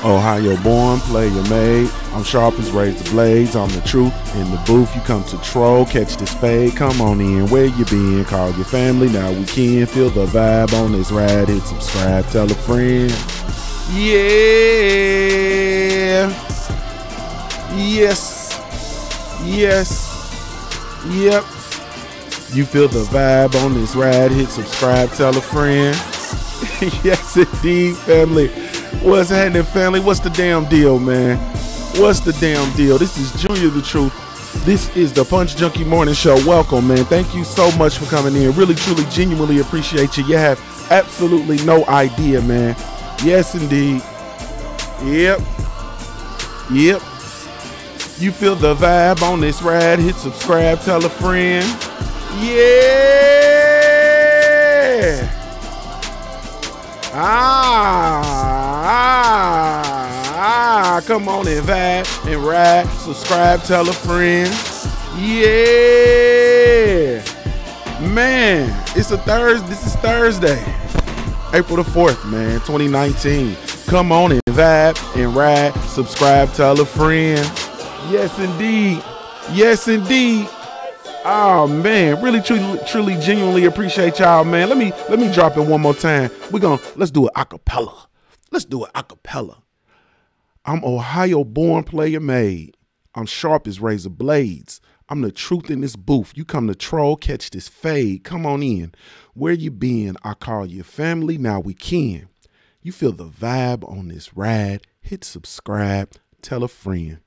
Ohio born, player made. I'm sharp as razor blades. I'm the truth in the booth. You come to troll, catch this fade. Come on in, where you been? Call your family, now we can. Feel the vibe on this ride. Hit subscribe, tell a friend. Yeah. Yes. Yes. Yep. You feel the vibe on this ride. Hit subscribe, tell a friend. Yes, indeed, family. What's happening, family? What's the damn deal, man? What's the damn deal? This is Junior the Truth. This is the Punch Junkie Morning Show. Welcome, man. Thank you so much for coming in. Really, truly, genuinely appreciate you. You have absolutely no idea, man. Yes, indeed. Yep. Yep. You feel the vibe on this ride. Hit subscribe, tell a friend. Yeah. Come on and vibe and ride. Subscribe, tell a friend. Yeah. Man, it's a Thursday. This is Thursday, April the 4th, man, 2019. Come on and vibe and ride. Subscribe, tell a friend. Yes, indeed. Yes, indeed. Oh man, really truly genuinely appreciate y'all, man. Let me drop it one more time. Let's do it a cappella. Let's do it a cappella. I'm Ohio born, player made. I'm sharp as razor blades. I'm the truth in this booth. You come to troll, catch this fade. Come on in. Where you been? I call your family, now we can. You feel the vibe on this ride. Hit subscribe, tell a friend.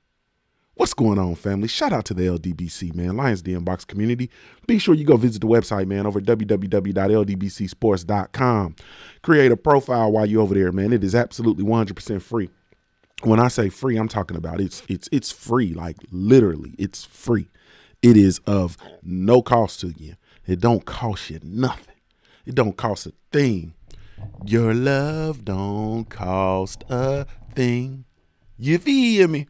What's going on, family? Shout out to the LDBC, man, Lions Den Box community. Be sure you go visit the website, man, over at www.ldbcsports.com. Create a profile while you're over there, man. It is absolutely 100% free. When I say free, I'm talking about it's free, like literally, it's free. It is of no cost to you. It don't cost you nothing. It don't cost a thing. Your love don't cost a thing. You feel me?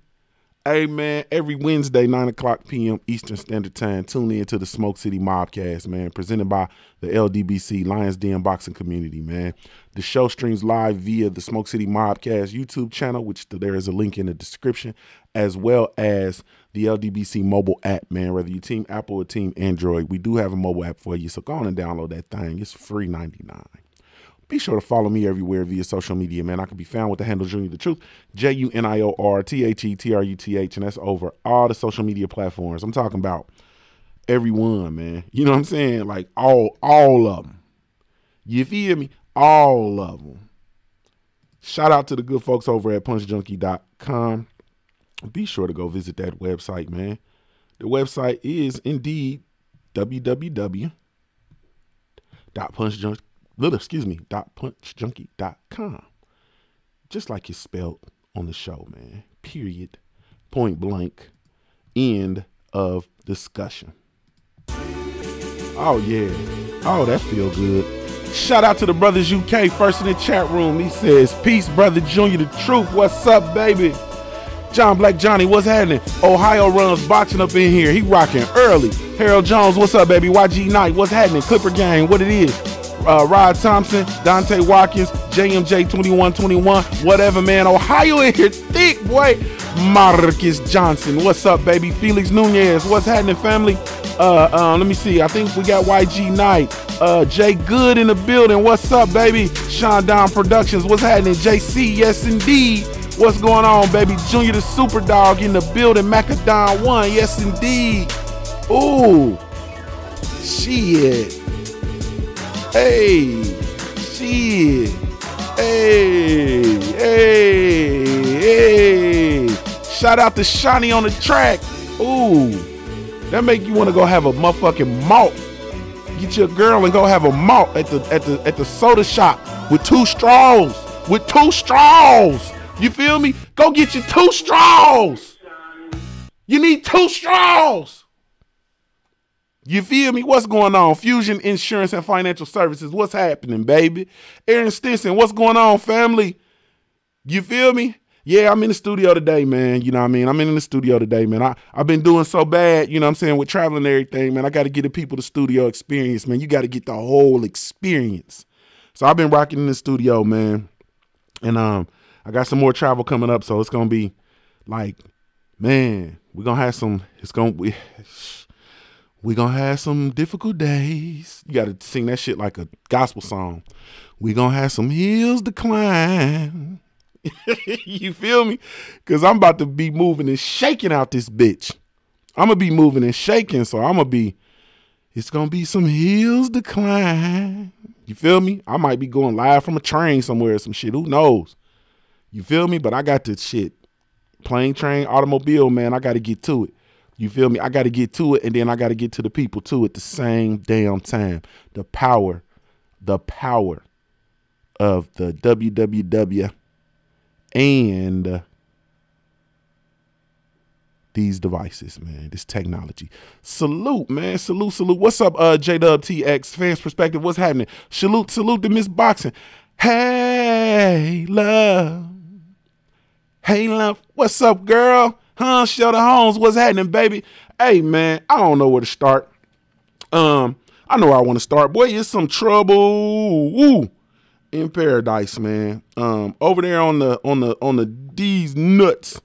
Hey, man, every Wednesday, 9 o'clock p.m. Eastern Standard Time, tune in to the Smoke City Mobcast, man, presented by the LDBC, Lions Den Boxing Community, man. The show streams live via the Smoke City Mobcast YouTube channel, which there is a link in the description, as well as the LDBC mobile app, man, whether you team Apple or team Android. We do have a mobile app for you, so go on and download that thing. It's free 99. Be sure to follow me everywhere via social media, man. I can be found with the handle Junior the Truth, JUNIORTHETRUTH, and that's over all the social media platforms. I'm talking about everyone, man. You know what I'm saying? Like all of them. You feel me? All of them. Shout out to the good folks over at punchjunkie.com. Be sure to go visit that website, man. The website is indeed www.punchjunkie.com. Just like it's spelled on the show, man. Period. Point blank. End of discussion. Oh, yeah. Oh, that feel good. Shout out to the brothers UK, first in the chat room. He says, peace, brother Junior the Truth. What's up, baby? John Black Johnny, what's happening? Ohio runs boxing up in here. He rocking early. Harold Jones, what's up, baby? YG Knight, what's happening? Clipper Gang, what it is? Rod Thompson, Dante Watkins, JMJ 2121, whatever, man. Ohio in here thick, boy. Marcus Johnson, what's up, baby? Felix Nunez, what's happening, family? Let me see. I think we got YG Knight. Jay Good in the building. What's up, baby? Sean Down Productions, what's happening? JC, yes, indeed. What's going on, baby? Junior the Super Dog in the building. Macadon 1, yes, indeed. Ooh, shit. Hey, shit. Hey, hey, hey. Shout out to Shawnee on the track. Ooh, that make you want to go have a motherfucking malt. Get your girl and go have a malt at the soda shop with 2 straws. With 2 straws. You feel me? Go get your 2 straws. You need 2 straws. You feel me? What's going on? Fusion Insurance and Financial Services. What's happening, baby? Aaron Stinson, what's going on, family? You feel me? Yeah, I'm in the studio today, man. You know what I mean? I'm in the studio today, man. I've been doing so bad, you know what I'm saying, with traveling and everything, man. I got to get the people the studio experience, man. You got to get the whole experience. So I've been rocking in the studio, man. And I I got some more travel coming up, so it's gonna be like, man, we're gonna have some. We gonna have some difficult days. You gotta sing that shit like a gospel song. We gonna have some hills to climb. You feel me? Cause I'm about to be moving and shaking out this bitch. I'm gonna be moving and shaking, so it's gonna be some hills to climb. You feel me? I might be going live from a train somewhere or some shit. Who knows? You feel me? But I got this shit. Plane, train, automobile, man. I gotta get to it. You feel me? I got to get to it, and then I got to get to the people too at the same damn time. The power of the WWW and these devices, man, this technology. Salute, man. Salute. What's up, JWTX Fans Perspective? What's happening? Salute to Miss Boxing. Hey, love. What's up, girl? Huh, Shelter Holmes, what's happening, baby? Hey, man, I don't know where to start. I know where I want to start. Boy, it's some trouble in paradise, man. Over there on the D's nuts,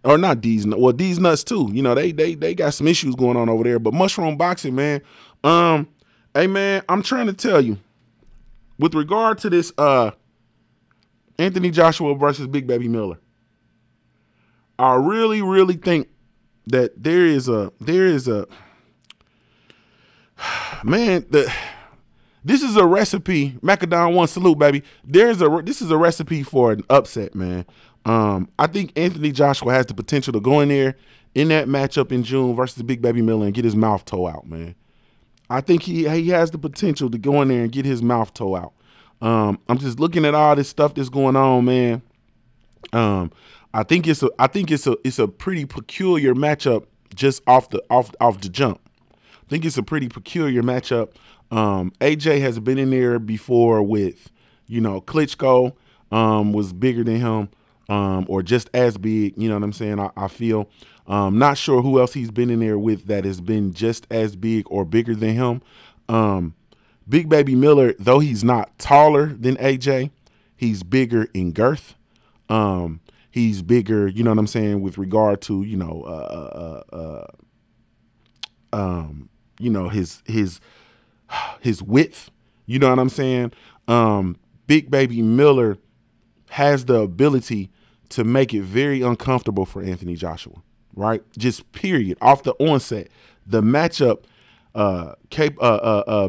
or not D's, well, D's nuts too. You know, they got some issues going on over there. But Mushroom Boxing, man. Hey, man, I'm trying to tell you, with regard to this, Anthony Joshua versus Big Baby Miller. I really, really think that there is a man, this is a recipe. Macadon one, salute, baby. This is a recipe for an upset, man. I think Anthony Joshua has the potential to go in there in that matchup in June versus Big Baby Miller and get his mouth toe out, man. I think he has the potential to go in there and get his mouth toe out. I'm just looking at all this stuff that's going on, man. I think it's a pretty peculiar matchup just off the jump. I think it's a pretty peculiar matchup. AJ has been in there before with, you know, Klitschko was bigger than him, or just as big. You know what I'm saying? I feel. Not sure who else he's been in there with that has been just as big or bigger than him. Big Baby Miller, though he's not taller than AJ, he's bigger in girth. He's bigger, you know what I'm saying, with regard to, you know, his width, you know what I'm saying? Big Baby Miller has the ability to make it very uncomfortable for Anthony Joshua, right? Just period. Off the onset, the matchup,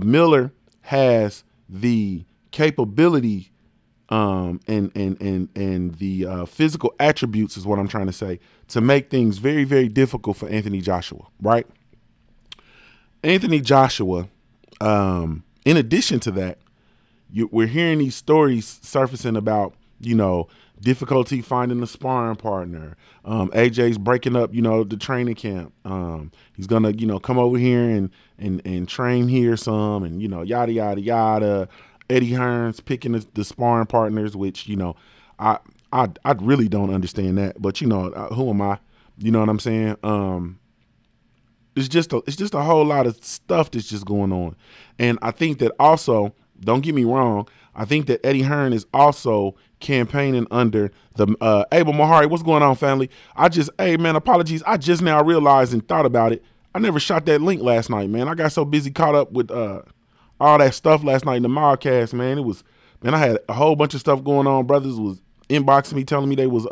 Miller has the capability and the physical attributes is what I'm trying to say, to make things very, very difficult for Anthony Joshua, right? Anthony Joshua, in addition to that, we're hearing these stories surfacing about, you know, difficulty finding a sparring partner. AJ's breaking up, you know, the training camp. He's gonna, you know, come over here and train here some, and, you know, yada yada yada. Eddie Hearn's picking the sparring partners, which, you know, I really don't understand that, but, you know, who am I? You know what I'm saying? It's just a whole lot of stuff that's just going on, and I think that also, don't get me wrong, I think that Eddie Hearn is also campaigning under the Abel Mahari. What's going on, family? Hey man, apologies. I just now realized and thought about it. I never shot that link last night, man. I got so busy caught up with all that stuff last night in the podcast, man. I had a whole bunch of stuff going on. Brothers was inboxing me, telling me they was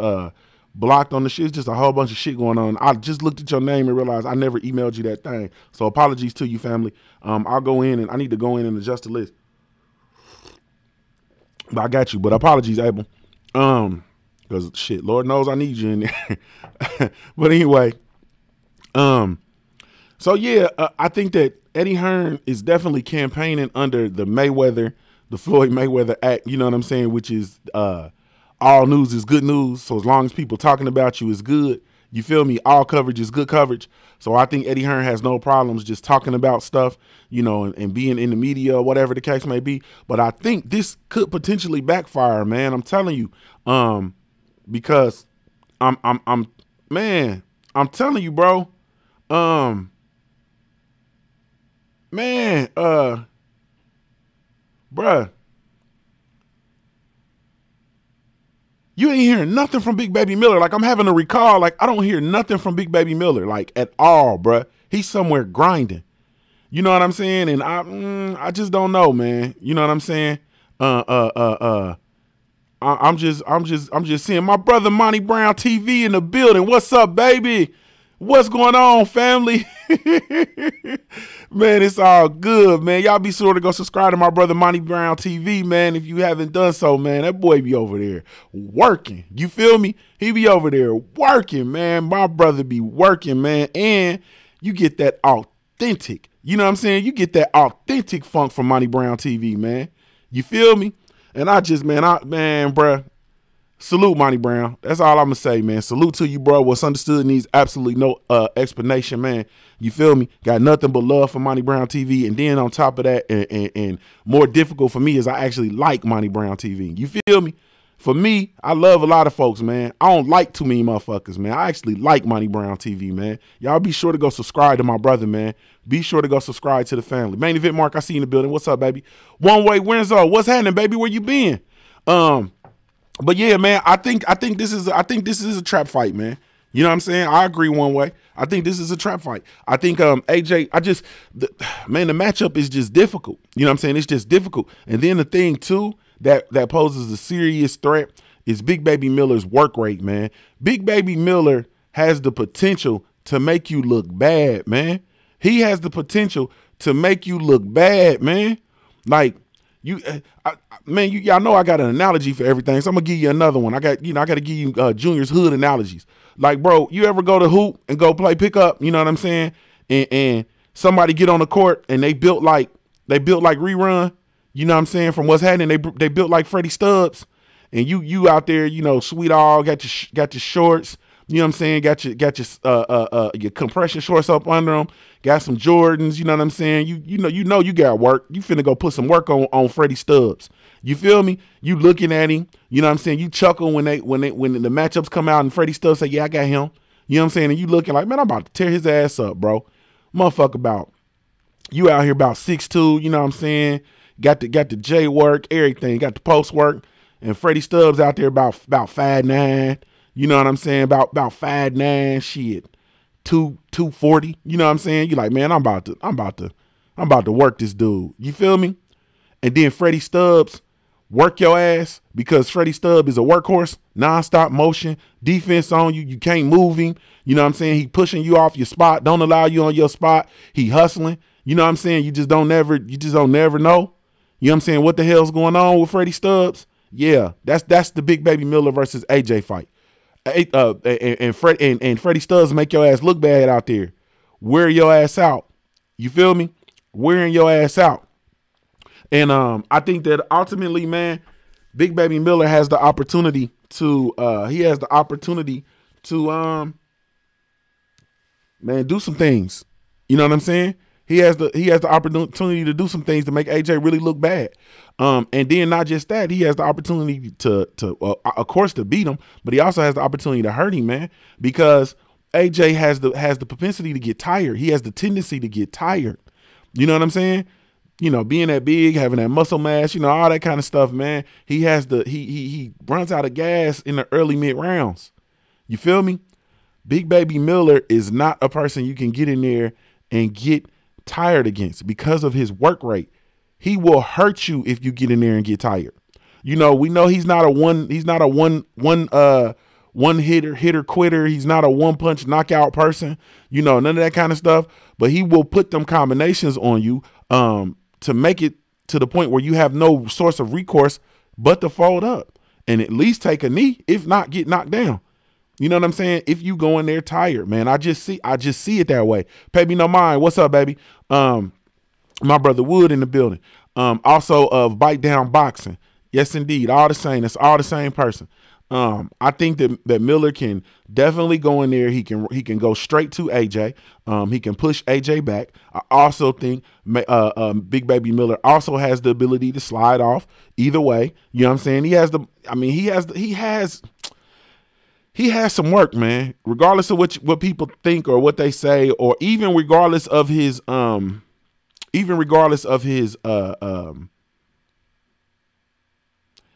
blocked on the shit. It's just a whole bunch of shit going on. I just looked at your name and realized I never emailed you that thing. So apologies to you, family. I'll go in, and I need to go in and adjust the list. But I got you. But apologies, Abel. Because shit, Lord knows I need you in there. But anyway, so yeah, I think that Eddie Hearn is definitely campaigning under the Floyd Mayweather Act, you know what I'm saying, which is all news is good news. So as long as people talking about you is good, you feel me? All coverage is good coverage. So I think Eddie Hearn has no problems just talking about stuff, you know, and being in the media or whatever the case may be. But I think this could potentially backfire, man. I'm telling you, because I'm telling you, bro, bruh, You ain't hearing nothing from Big Baby Miller. Like, I'm having to recall, like, I don't hear nothing from Big Baby Miller, like, at all, bruh. He's somewhere grinding. You know what I'm saying? And I just don't know, man. You know what I'm saying? I'm just seeing my brother Monty Brown TV in the building. What's up, baby? What's going on, family? Man, it's all good, man. Y'all be sure to go subscribe to my brother Monty Brown TV, man. If you haven't done so, man, that boy be over there working. You feel me? He be over there working, man. My brother be working, man. And you get that authentic, you know what I'm saying? You get that authentic funk from Monty Brown TV, man. You feel me? And I just, man, bruh. Salute, Monty Brown. That's all I'm going to say, man. Salute to you, bro. What's understood needs absolutely no explanation, man. You feel me? Got nothing but love for Monty Brown TV. And then on top of that, and more difficult for me is I actually like Monty Brown TV. You feel me? For me, I love a lot of folks, man. I don't like too many motherfuckers, man. I actually like Monty Brown TV, man. Y'all be sure to go subscribe to my brother, man. Be sure to go subscribe to the family. Main Event Mark, I see you in the building. What's up, baby? One Way Windsor. What's happening, baby? Where you been? But yeah, man, I think this is a trap fight, man. You know what I'm saying? I agree One Way. I think this is a trap fight. I think AJ, the matchup is just difficult. You know what I'm saying? It's just difficult. And then the thing too that poses a serious threat is Big Baby Miller's work rate, man. Big Baby Miller has the potential to make you look bad, man. He has the potential to make you look bad, man. Like, y'all know I got an analogy for everything, so I'm gonna give you another one. I got to give you Junior's hood analogies. Like, bro, you ever go to hoop and go play pickup? You know what I'm saying? And somebody get on the court and they built like rerun. You know what I'm saying? From what's happening, they built like Freddie Stubbs, and you out there, you know, sweet all got your shorts. You know what I'm saying? Got your compression shorts up under them. Got some Jordans. You know what I'm saying? You know you got work. You finna go put some work on Freddie Stubbs. You feel me? You looking at him. You know what I'm saying? You chuckle when the matchups come out and Freddie Stubbs say, "Yeah, I got him." You know what I'm saying? And you looking like, man, I'm about to tear his ass up, bro. Motherfucker, you out here about 6'2". You know what I'm saying? Got the J work, everything. Got the post work, and Freddie Stubbs out there about 5'9". You know what I'm saying? About 5'9", shit, 240. You know what I'm saying? You like, man, I'm about to work this dude. You feel me? And then Freddie Stubbs work your ass because Freddie Stubbs is a workhorse, nonstop motion, defense on you. You can't move him. You know what I'm saying? He pushing you off your spot, don't allow you on your spot. He hustling. You know what I'm saying? You just don't never know. You know what I'm saying? What the hell's going on with Freddie Stubbs? Yeah, that's the Big Baby Miller versus AJ fight. And Freddie Stubbs make your ass look bad out there. Wear your ass out. You feel me? Wearing your ass out. And I think that ultimately, man, Big Baby Miller has the opportunity to man, do some things. You know what I'm saying? He has the opportunity to do some things to make AJ really look bad. And then not just that, he has the opportunity to of course to beat him, but he also has the opportunity to hurt him, man, because AJ has the propensity to get tired. He has the tendency to get tired. You know what I'm saying? You know, being that big, having that muscle mass, you know, all that kind of stuff, man. He runs out of gas in the early mid rounds. You feel me? Big Baby Miller is not a person you can get in there and get tired against because of his work rate. He will hurt you if you get in there and get tired. You know, we know he's not a one hitter quitter. He's not a one punch knockout person, you know, none of that kind of stuff, but he will put them combinations on you to make it to the point where you have no source of recourse but to fold up and at least take a knee, if not get knocked down. You know what I'm saying? If you go in there tired, man, I just see it that way. Pay me no mind. What's up, baby? My brother Wood in the building. Also of Bite Down Boxing. Yes, indeed. All the same. It's all the same person. I think that Miller can definitely go in there. He can go straight to AJ. He can push AJ back. I also think Big Baby Miller also has the ability to slide off either way. You know what I'm saying? He has some work, man, regardless of what people think or what they say, or even regardless of his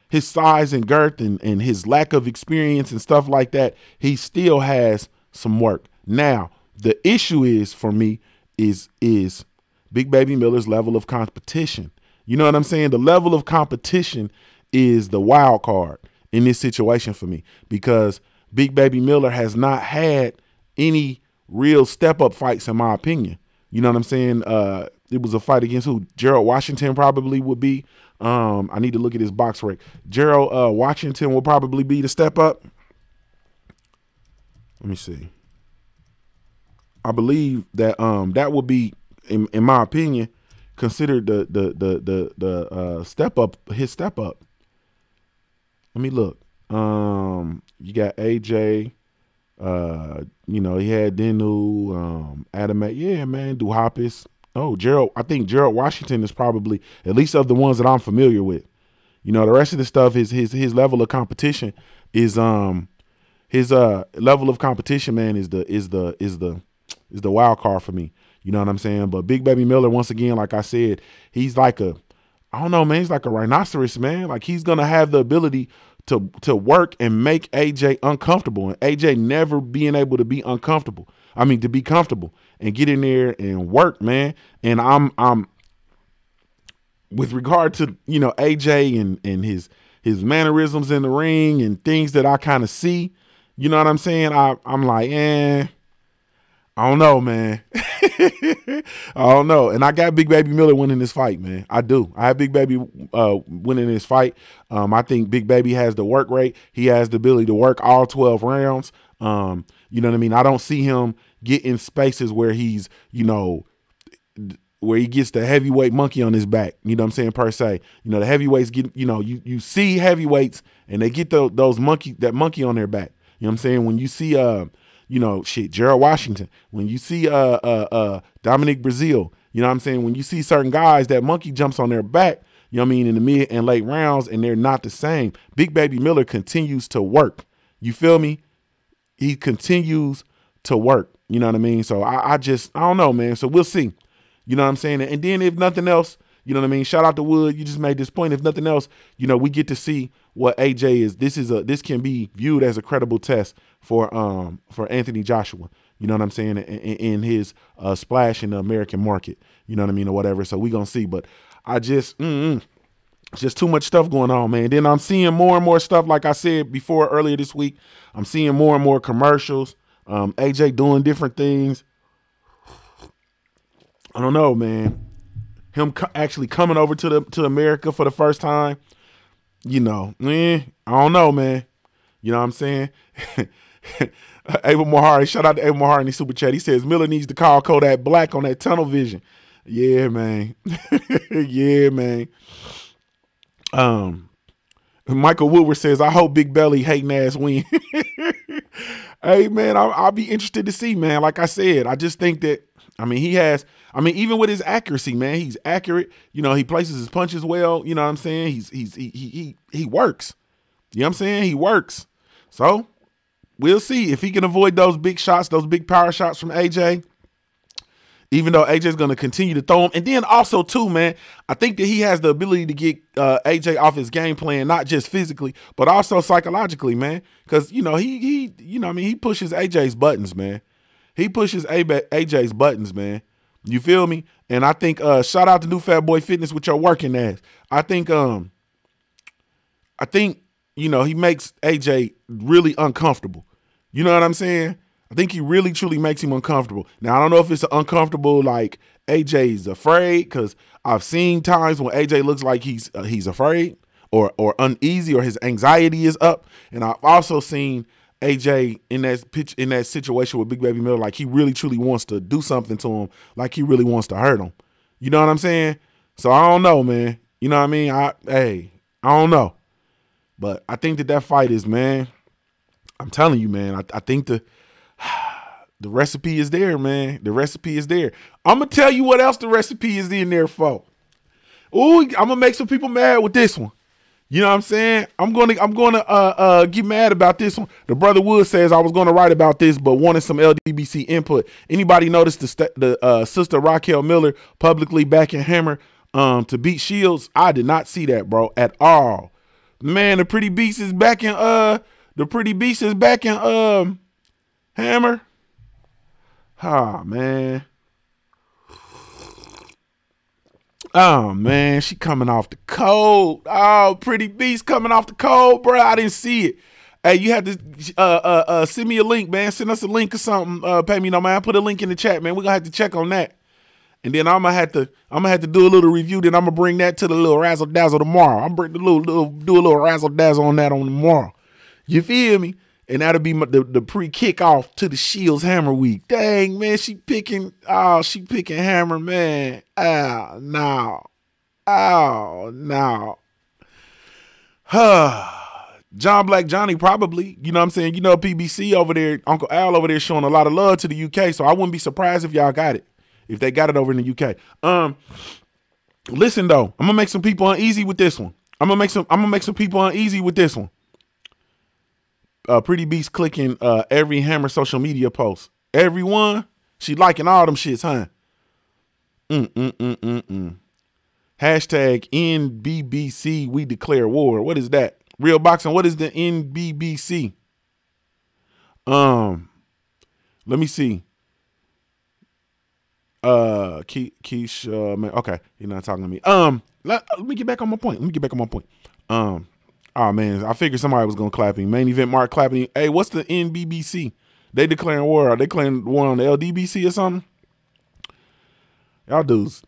his size and girth and his lack of experience and stuff like that, he still has some work. Now, the issue is for me is Big Baby Miller's level of competition. You know what I'm saying? The level of competition is the wild card in this situation for me, because Big Baby Miller has not had any real step-up fights, in my opinion. You know what I'm saying? It was a fight against who? Gerald Washington probably would be. I need to look at his box rate. Gerald Washington will probably be the step-up. Let me see. I believe that that would be, in my opinion, considered the step up, his step up. Let me look. You got AJ. You know, he had Denu, Adam. Yeah, man, Duhopis. Oh, Gerald. I think Gerald Washington is probably, at least of the ones that I'm familiar with. You know, the rest of the stuff is his level of competition is his level of competition, man, is the wild card for me. You know what I'm saying? But Big Baby Miller, once again, like I said, he's like I don't know, man. He's like a rhinoceros, man. Like, he's gonna have the ability to work and make AJ uncomfortable, and AJ never being able to be uncomfortable. I mean, to be comfortable and get in there and work, man. And I'm with regard to, you know, AJ and his mannerisms in the ring and things that I kind of see. You know what I'm saying? I'm like, I don't know, man. I don't know. And I got Big Baby Miller winning this fight, man. I do. I have Big Baby winning this fight. I think Big Baby has the work rate. He has the ability to work all 12 rounds. You know what I mean? I don't see him get in spaces where he's, you know, where he gets the heavyweight monkey on his back. You know what I'm saying, per se. You know, the heavyweights get, you know, you see heavyweights and they get that monkey on their back. You know what I'm saying? When you see you know, shit, Gerald Washington, when you see Dominic Brazil, you know what I'm saying? When you see certain guys, that monkey jumps on their back, you know what I mean, in the mid and late rounds, and they're not the same. Big Baby Miller continues to work. You feel me? He continues to work. You know what I mean? So I don't know, man. So we'll see. You know what I'm saying? And then if nothing else, you know what I mean? Shout out to Wood. You just made this point. If nothing else, you know, we get to see what AJ is. This can be viewed as a credible test for Anthony Joshua. You know what I'm saying? In his splash in the American market. You know what I mean, or whatever. So we gonna see. But I just just too much stuff going on, man. Then I'm seeing more and more stuff. Like I said before earlier this week, I'm seeing more and more commercials. AJ doing different things. I don't know, man. Him actually coming over to America for the first time, you know, I don't know, man. You know what I'm saying? Abel Mohari, shout out to Abel Mohari in the super chat. He says Miller needs to call Kodak Black on that tunnel vision. Yeah, man. Yeah, man. Michael Woodward says, I hope Big Belly hating ass win. Hey, man, I'll be interested to see, man. Like I said, I just think that, I mean, even with his accuracy, man, he's accurate. You know, he places his punches well. You know what I'm saying? He works. You know what I'm saying? He works. So we'll see if he can avoid those big shots, those big power shots from AJ, even though AJ's going to continue to throw them. And then also, too, man, I think that he has the ability to get AJ off his game plan, not just physically, but also psychologically, man. Because, you know, he pushes AJ's buttons, man. He pushes AJ's buttons, man. You feel me? And I think shout out to New Fat Boy Fitness with your working ass. I think you know, he makes AJ really uncomfortable. You know what I'm saying? I think he really truly makes him uncomfortable. Now, I don't know if it's uncomfortable like AJ's afraid, because I've seen times when AJ looks like he's afraid or uneasy, or his anxiety is up. And I've also seen AJ in that situation with Big Baby Miller, like he really truly wants to do something to him, like he really wants to hurt him. You know what I'm saying? So I don't know, man. You know what I mean? I don't know. But I think that fight is, man, I'm telling you, man, I think the recipe is there, man. The recipe is there. I'm going to tell you what else the recipe is in there for. Ooh, I'm going to make some people mad with this one. You know what I'm saying? I'm going to get mad about this one. The brother Wood says I was going to write about this, but wanted some LDBC input. Anybody notice the sister Raquel Miller publicly backing Hammer to beat Shields? I did not see that, bro, at all. Man, the Pretty Beast is back in Hammer. Ah, man. Oh, man, she coming off the cold. Oh, Pretty Beast coming off the cold, bro. I didn't see it. Hey, you have to send me a link, man. Send us a link or something. Pay me no mind. Put a link in the chat, man. We're gonna have to check on that. And then I'm gonna have to do a little review. Then I'm gonna bring that to the little razzle dazzle tomorrow. I'm bring do a little razzle dazzle on that on tomorrow. You feel me? And that'll be the pre-kickoff to the Shields Hammer week. Dang, man, she picking Hammer, man. Oh, no. Oh, no. John Black Johnny probably, you know what I'm saying? You know, PBC over there, Uncle Al over there showing a lot of love to the UK, so I wouldn't be surprised if y'all got it, if they got it over in the UK. Listen, though, I'm going to make some people uneasy with this one. I'm going to make some people uneasy with this one. Pretty Beast clicking every Hammer social media post. Everyone, she liking all them shits, huh? Hashtag NBBC, we declare war. What is that? Real Boxing, what is the NBBC? Let me see. Keisha, man, okay, you're not talking to me. Let me get back on my point. Oh, man, I figured somebody was going to clap him. Main event Mark clapping him. Hey, what's the NBBC? They declaring war. Are they declaring war on the LDBC or something? Y'all dudes,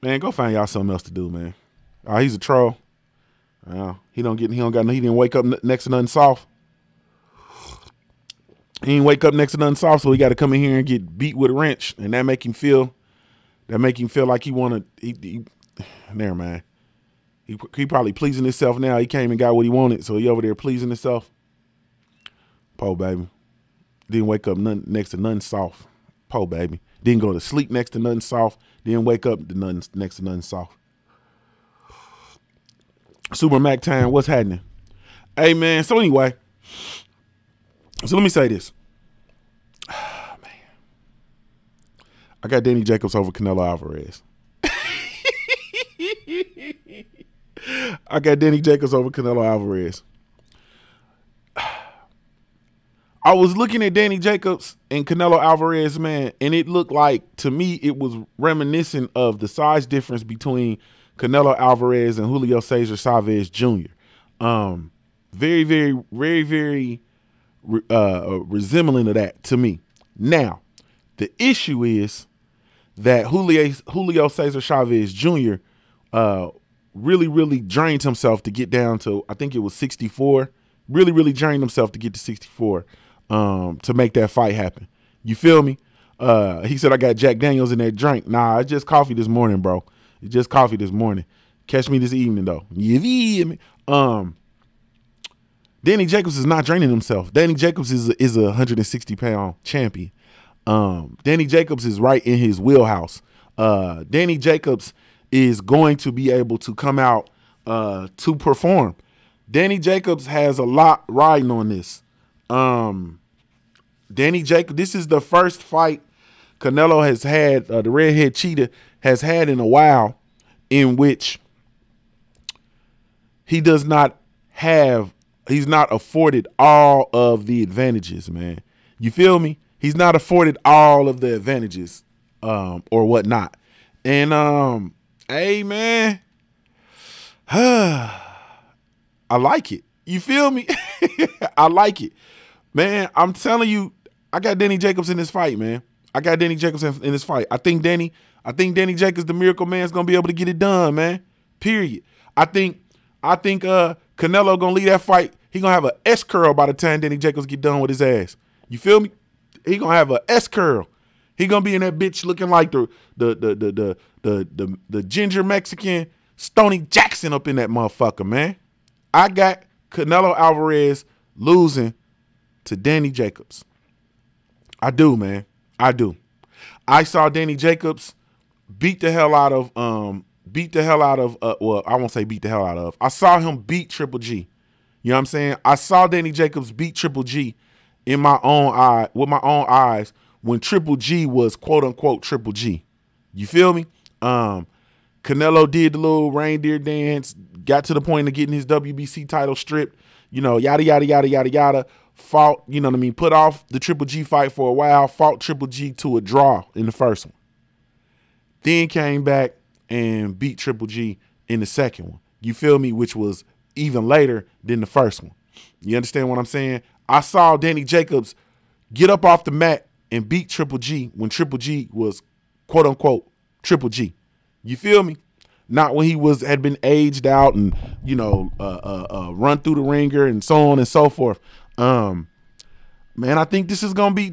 man, go find y'all something else to do, man. Oh, he's a troll. He didn't wake up next to nothing soft. He didn't wake up next to nothing soft, so he got to come in here and get beat with a wrench, and that make him feel like never mind. He probably pleasing himself now. He came and got what he wanted, so he over there pleasing himself. Po baby. Didn't wake up next to nothing soft. Po baby. Didn't go to sleep next to nothing soft. Didn't wake up next to nothing soft. Super Mac time, what's happening? Hey, man, so anyway. So let me say this. Oh, man. I got Danny Jacobs over Canelo Alvarez. I got Danny Jacobs over Canelo Alvarez. I was looking at Danny Jacobs and Canelo Alvarez, man, and it looked like, to me, it was reminiscent of the size difference between Canelo Alvarez and Julio Cesar Chavez Jr. Very, very, very, very resembling of that to me. Now, the issue is that Julio Cesar Chavez Jr. Really, really drained himself to get down to, I think it was 64. Really, really drained himself to get to 64 to make that fight happen. You feel me? He said, I got Jack Daniels in that drink. Nah, it's just coffee this morning, bro. It's just coffee this morning. Catch me this evening, though. You feel me? Danny Jacobs is not draining himself. Danny Jacobs is a 160-pound champion. Danny Jacobs is right in his wheelhouse. Danny Jacobs is going to be able to come out to perform. Danny Jacobs has a lot riding on this. Danny Jacobs, this is the first fight Canelo has had, the redhead cheetah has had in a while, in which he's not afforded all of the advantages, man. You feel me? He's not afforded all of the advantages, or whatnot. And, hey, man, I like it. You feel me? I like it. Man, I'm telling you, I got Danny Jacobs in this fight, man. I got Danny Jacobs in this fight. I think Danny Jacobs, the Miracle Man, is gonna be able to get it done, man. Period. I think Canelo gonna lead that fight. He gonna have an S curl by the time Danny Jacobs get done with his ass. You feel me? He gonna have an S curl. He gonna be in that bitch looking like the ginger Mexican Stoney Jackson up in that motherfucker, man. I got Canelo Alvarez losing to Danny Jacobs. I do, man. I do. I saw Danny Jacobs beat the hell out of well, I won't say beat the hell out of. I saw him beat Triple G. You know what I'm saying? I saw Danny Jacobs beat Triple G with my own eyes when Triple G was quote unquote Triple G. You feel me? Canelo did the little reindeer dance, got to the point of getting his WBC title stripped, yada, yada, yada, yada, yada. Fought, you know what I mean, put off the Triple G fight for a while, fought Triple G to a draw in the first one. Then came back and beat Triple G in the second one. You feel me? Which was even later than the first one. You understand what I'm saying? I saw Danny Jacobs get up off the mat and beat Triple G when Triple G was quote unquote Triple G. You feel me? Not when he had been aged out and, run through the ringer and so on and so forth. Man, I think this is gonna be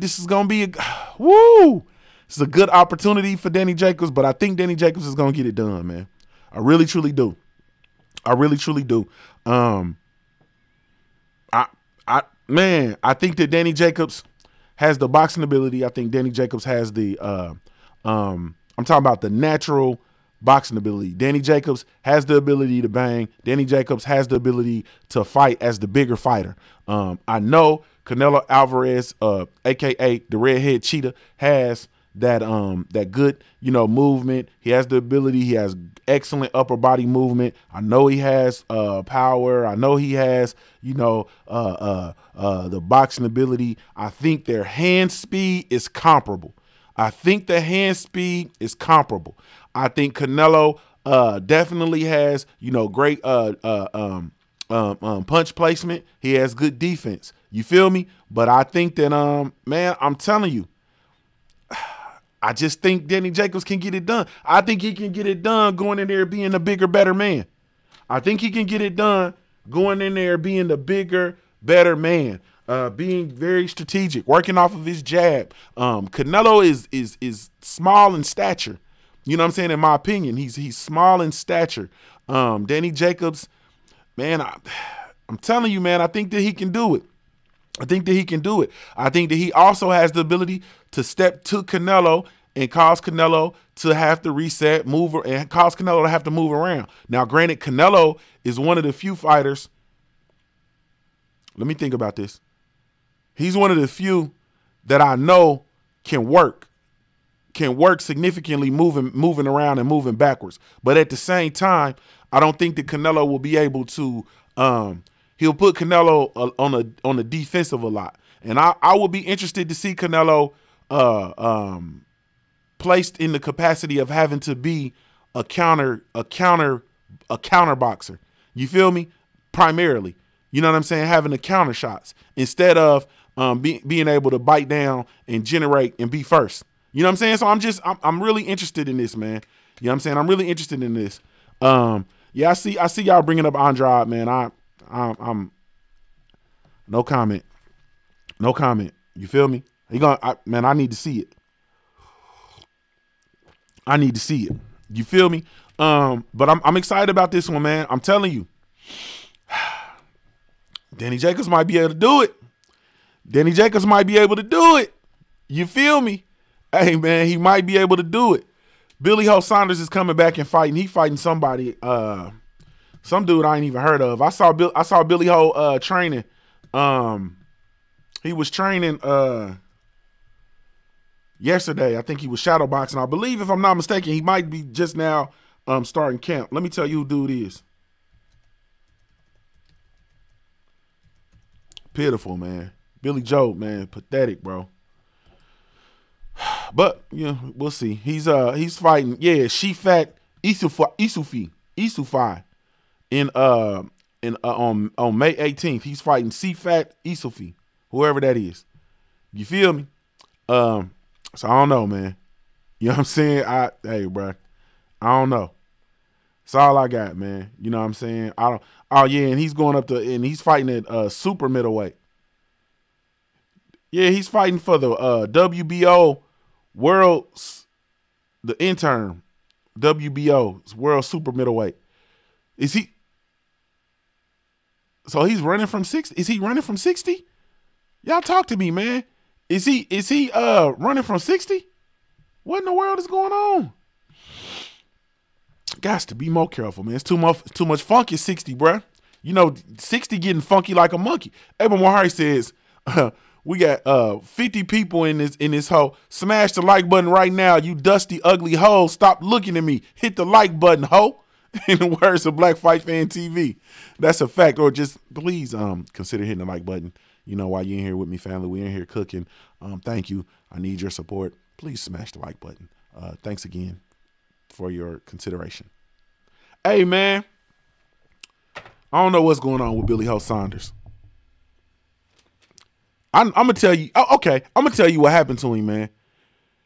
woo. This is a good opportunity for Danny Jacobs, but I think Danny Jacobs is gonna get it done, man. I really truly do. I really truly do. I think that Danny Jacobs has the boxing ability. I think Danny Jacobs has the I'm talking about the natural boxing ability. Danny Jacobs has the ability to bang. Danny Jacobs has the ability to fight as the bigger fighter. I know Canelo Alvarez, aka the redhead cheetah, has that good, movement. He has the ability. He has excellent upper body movement. I know he has power. I know he has, the boxing ability. I think their hand speed is comparable. I think the hand speed is comparable. I think Canelo definitely has, great punch placement. He has good defense. You feel me? But I think that, man, I'm telling you, I just think Danny Jacobs can get it done. I think he can get it done going in there being a bigger, better man. I think he can get it done going in there being the bigger, better man. Being very strategic, working off of his jab. Canelo is small in stature. You know what I'm saying? In my opinion, he's small in stature. Danny Jacobs, man, I'm telling you, man, I think that he can do it. I think that he can do it. I think that he also has the ability to step to Canelo and cause Canelo to have to reset, move, and cause Canelo to have to move around. Now, granted, Canelo is one of the few fighters. Let me think about this. He's one of the few that I know can work significantly moving around and moving backwards. But at the same time, I don't think that Canelo will be able to he'll put Canelo on the defensive a lot. And I will be interested to see Canelo placed in the capacity of having to be a counter boxer. You feel me? Primarily. You know what I'm saying? Having the counter shots instead of being able to bite down and generate and be first. You know what I'm saying? So I'm really interested in this, man. You know what I'm saying? I'm really interested in this. Yeah, I see y'all bringing up Andrade, man. I'm no comment. No comment. You feel me? Man, I need to see it. I need to see it. You feel me? But I'm excited about this one, man. I'm telling you. Danny Jacobs might be able to do it. Danny Jacobs might be able to do it. You feel me? Hey, man, he might be able to do it. Billy Ho Saunders is coming back and fighting. He fighting somebody, some dude I ain't even heard of. I saw Billy Ho training. He was training yesterday. I think he was shadow boxing. I believe, if I'm not mistaken, he might be just now starting camp. Let me tell you who dude is. Pitiful, man. Billy Joe, man, pathetic, bro. But we'll see. He's fighting. Yeah, Shifat Isufi on May 18th. He's fighting Shifat Isufi, whoever that is. You feel me? So I don't know, man. You know what I'm saying? Hey, bro, I don't know. That's all I got, man. You know what I'm saying? Oh yeah, and he's going up and he's fighting at super middleweight. Yeah, he's fighting for the WBO the interim WBO world super middleweight. Is he? So he's running from 60. Is he running from 60? Y'all talk to me, man. Is he running from 60? What in the world is going on? Got to be more careful, man. It's too much funky 60, bruh. 60 getting funky like a monkey. Evan Wahari says, we got 50 people in this hole. Smash the like button right now, you dusty, ugly hoe. Stop looking at me. Hit the like button, hoe. In the words of Black Fight Fan TV. That's a fact. Or just please consider hitting the like button. You know, while you're in here with me, family, we in here cooking. Thank you. I need your support. Please smash the like button. Thanks again for your consideration. Hey, man. I don't know what's going on with Billy Ho Saunders. I'm going to tell you. Oh, okay. I'm going to tell you what happened to him, man.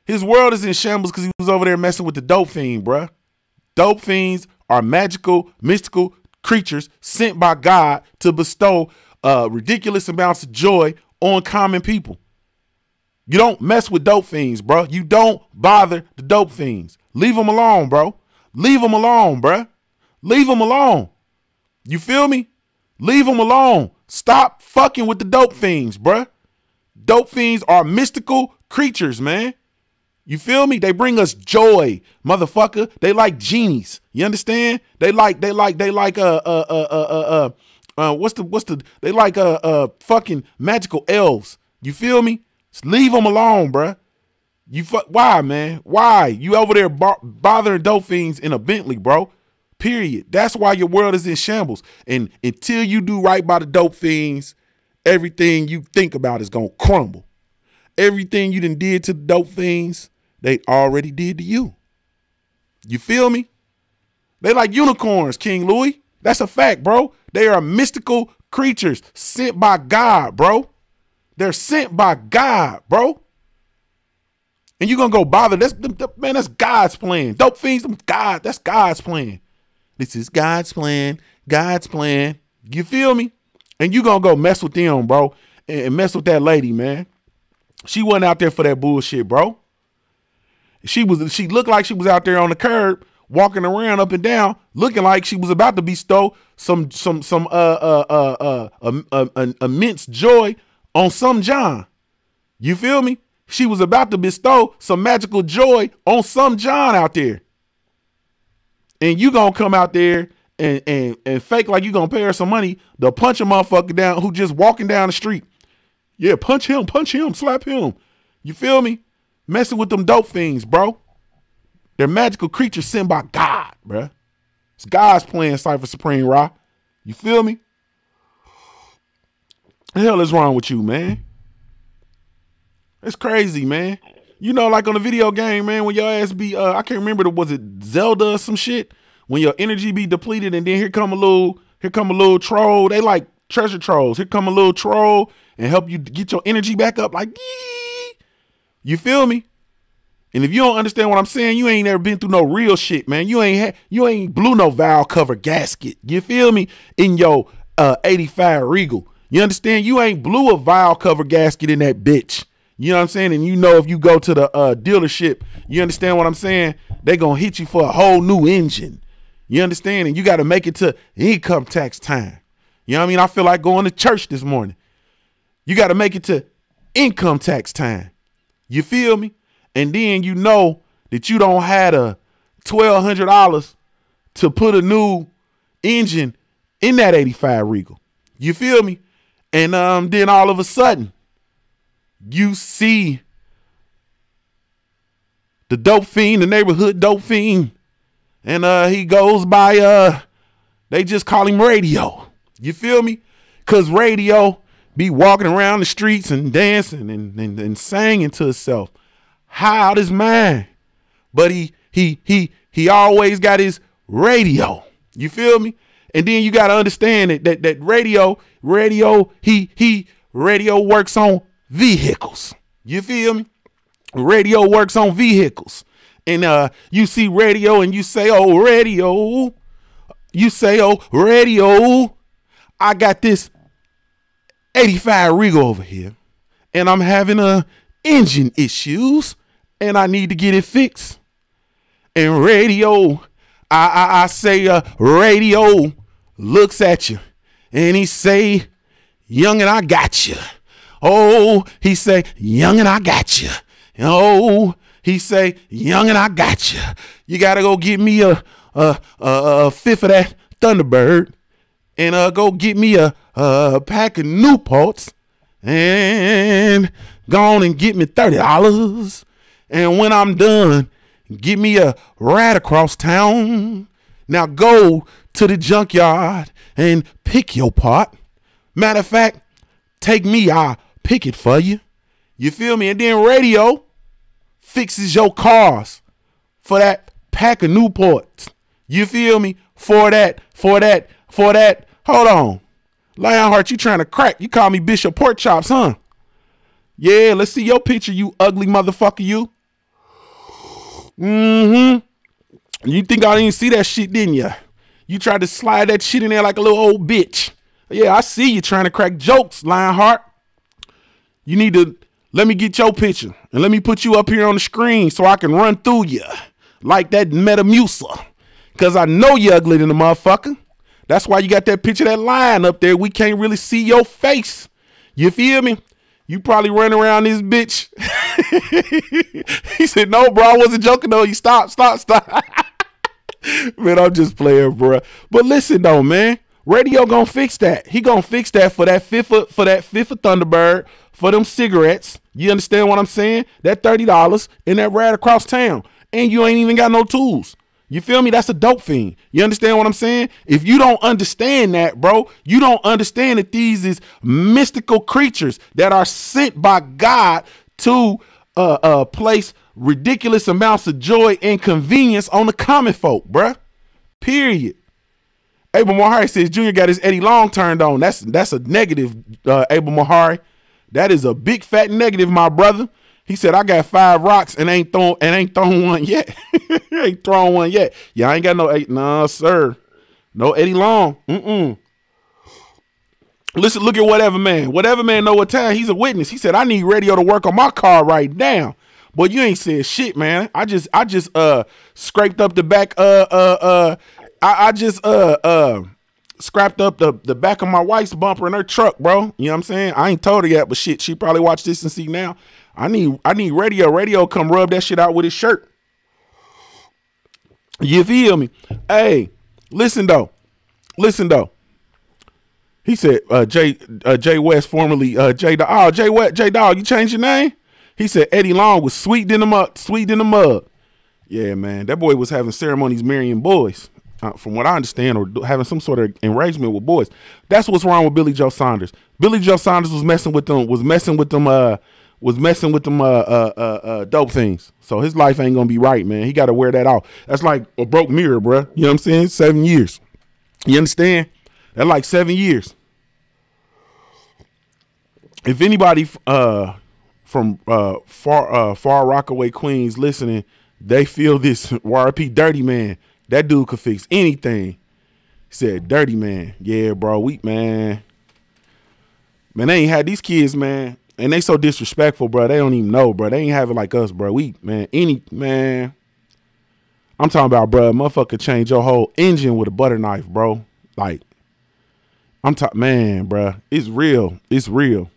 His world is in shambles because he was over there messing with the dope fiend, bruh. Dope fiends are magical, mystical creatures sent by God to bestow ridiculous amounts of joy on common people. You don't mess with dope fiends, bro. You don't bother the dope fiends. Leave them alone, bro. Leave them alone, bro. Leave them alone. You feel me? Leave them alone. Stop fucking with the dope fiends, bro. Dope fiends are mystical creatures, man. You feel me? They bring us joy, motherfucker. They like genies. You understand? They like fucking magical elves. You feel me? Just leave them alone, bruh. Why, man? Why? You over there bothering dope fiends in a Bentley, bro. Period. That's why your world is in shambles. And until you do right by the dope fiends, everything you think about is gonna crumble. Everything you done did to the dope fiends, they already did to you. You feel me? They like unicorns, King Louis. That's a fact, bro. They are mystical creatures sent by God, bro. They're sent by God, bro. And you gonna go bother this? Man, that's God's plan. Dope fiends, God, that's God's plan. This is God's plan. God's plan. You feel me? And you gonna go mess with them, bro, and mess with that lady, man. She wasn't out there for that bullshit, bro. She looked like she was out there on the curb, walking around up and down, looking like she was about to bestow some immense joy on some John. You feel me? She was about to bestow some magical joy on some John out there. And you gonna come out there and fake like you gonna pay her some money to punch a motherfucker down who just walking down the street. Yeah, punch him, slap him. You feel me? Messing with them dope fiends, bro. They're magical creatures sent by God, bro. It's God's plan, Cypher Supreme Ra. You feel me? The hell is wrong with you, man? It's crazy, man. You know, like on a video game, man, when your ass be, I can't remember, was it Zelda or some shit? When your energy be depleted and then here come a little troll. They like treasure trolls. Here come a little troll and help you get your energy back up like, yee. You feel me? And if you don't understand what I'm saying, you ain't never been through no real shit, man. You ain't blew no valve cover gasket. You feel me? In your 85 Regal. You understand? You ain't blew a valve cover gasket in that bitch. You know what I'm saying? And you know if you go to the dealership, you understand what I'm saying? They gonna hit you for a whole new engine. You understand? And you got to make it to income tax time. You know what I mean? I feel like going to church this morning. You got to make it to income tax time. You feel me? And then you know that you don't have a $1,200 to put a new engine in that 85 Regal. You feel me? And then all of a sudden, you see the dope fiend, the neighborhood dope fiend, and he goes by, they just call him Radio. You feel me? Because Radio be walking around the streets and dancing and singing to himself. High out his mind. But he always got his radio. You feel me? And then you got to understand that radio works on vehicles. You feel me? Radio works on vehicles. And you see Radio and you say, oh, Radio. You say, oh, Radio. I got this 85 Regal over here. And I'm having engine issues. And I need to get it fixed. And Radio, I say, Radio looks at you. And he say, youngin', I got you. Oh, he say, youngin', I got you. Oh, he say, youngin', I got you. You got to go get me a fifth of that Thunderbird. And go get me a pack of Newports. And go on and get me $30. And when I'm done, get me a ride across town. Now go to the junkyard and pick your part. Matter of fact, take me, I'll pick it for you. You feel me? And then radio fixes your cars for that pack of Newports. You feel me? For that. Hold on. Lionheart, you trying to crack. You call me Bishop Pork Chops, huh? Yeah, let's see your picture, you ugly motherfucker, you. You think I didn't see that shit, didn't you? You tried to slide that shit in there like a little old bitch. Yeah, I see you trying to crack jokes, Lionheart. You need to let me get your picture and let me put you up here on the screen so I can run through you like that Metamucil. Because I know you're ugly than the motherfucker. That's why you got that picture, that line up there. We can't really see your face. You feel me? You probably run around this bitch. He said, no, bro, I wasn't joking, though. You stop. Man, I'm just playing, bro. But listen, though, man. Radio gonna fix that. He gonna fix that for that fifth of Thunderbird, for them cigarettes. You understand what I'm saying? That $30 in that ride across town. And you ain't even got no tools. You feel me? That's a dope fiend. You understand what I'm saying? If you don't understand that, bro, you don't understand that these is mystical creatures that are sent by God to place ridiculous amounts of joy and convenience on the common folk, bruh. Period. Abel Mahari says Junior got his Eddie Long turned on. That's a negative, Abel Mahari. That is a big fat negative, my brother. He said, I got 5 rocks and ain't thrown one yet. Ain't thrown one yet. Yeah, I ain't got no 8. Nah, sir. No Eddie Long. Listen, look at Whatever Man. Whatever Man know what time. He's a witness. He said, I need radio to work on my car right now. But you ain't said shit, man. I just scraped up the back scrapped up the back of my wife's bumper in her truck, bro. You know what I'm saying? I ain't told her yet, but shit, she probably watch this and see now. I need radio. Radio come rub that shit out with his shirt. You feel me? Hey, listen though. He said, Jay West, formerly J Dog. Oh, J Dog, you changed your name? He said Eddie Long was sweet in the mud. Yeah, man, that boy was having ceremonies marrying boys. From what I understand, or having some sort of arrangement with boys. That's what's wrong with Billy Joe Saunders. Billy Joe Saunders was messing with them dope things. So his life ain't gonna be right, man. He got to wear that off. That's like a broke mirror, bro. You know what I'm saying? 7 years. You understand? That's like 7 years. If anybody from far Rockaway, Queens listening, they feel this YRP Dirty Man. That dude could fix anything. He said, Dirty Man. Yeah, bro. Man, they ain't had these kids, man. And they so disrespectful, bro. They don't even know, bro. They ain't have it like us, bro. I'm talking about, bro, motherfucker change your whole engine with a butter knife, bro. Like, man, bro. It's real. It's real.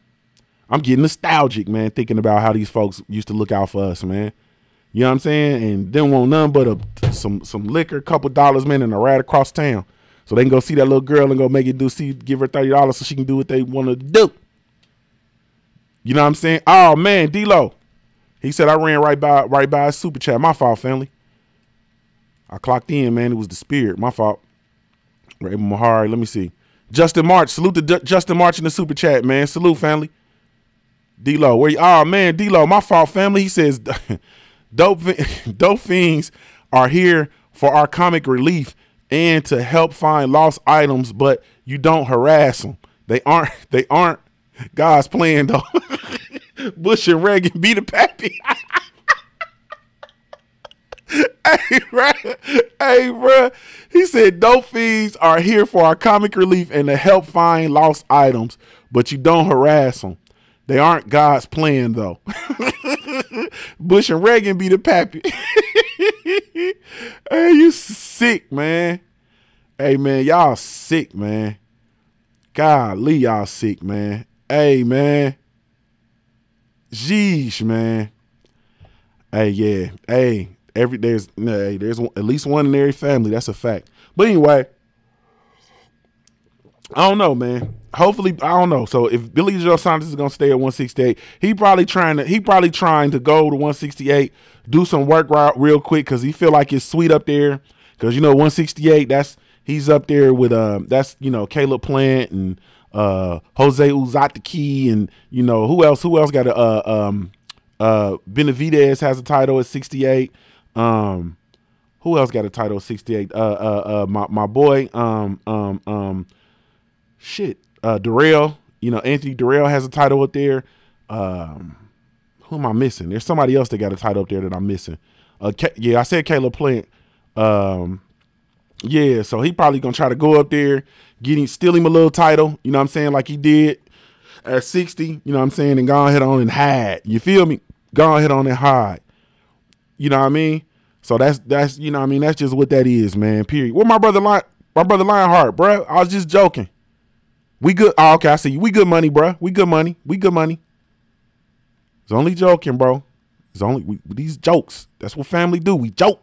I'm getting nostalgic, man, thinking about how these folks used to look out for us, man. You know what I'm saying? And didn't want nothing but some liquor, couple dollars, man, and a ride across town. So they can go see that little girl and go give her $30 so she can do what they want to do. You know what I'm saying? Oh, man, D-Lo. He said I ran right by his super chat. My fault, family. I clocked in, man. It was the spirit. My fault. Raymond Mahari, let me see. Justin March. Salute to Justin March in the super chat, man. Salute, family. D-Lo. Where you? Oh, man, D-Lo. My fault, family. He says... Dope fiends are here for our comic relief and to help find lost items, but you don't harass them. They aren't God's plan though. Bush and Reagan be the pappy. Hey, bro. He said dope fiends are here for our comic relief and to help find lost items, but you don't harass them. They aren't God's plan though. Bush and Reagan be the pappy. Hey, you sick, man. Hey, man, y'all sick, man. Golly, y'all sick, man. Hey, man. Jeez, man. Hey, yeah. Hey, there's at least one in every family. That's a fact. But anyway, I don't know, man. Hopefully, I don't know. So if Billy Joe Saunders is gonna stay at 168, he probably trying to go to 168, do some work real quick because he feel like it's sweet up there. Because, you know, 168, he's up there with, that's, you know, Caleb Plant and Jose Uzataki and, you know, who else got Benavidez has a title at 68. Who else got a title at 68? My boy, Darrell, you know, Anthony Darrell has a title up there. Who am I missing? There's somebody else that got a title up there that I'm missing. I said Caleb Plant. Yeah, so he probably gonna try to go up there, steal him a little title, you know what I'm saying, like he did at 60, you know what I'm saying, and go ahead on and hide. You feel me? Go ahead on and hide. You know what I mean? So that's you know what I mean, that's just what that is, man. Period. Where my brother Lionheart, bro? I was just joking. We good. Oh, okay, I see you. We good money, bro. We good money. We good money. It's only joking, bro. It's only these jokes. That's what family do. We joke.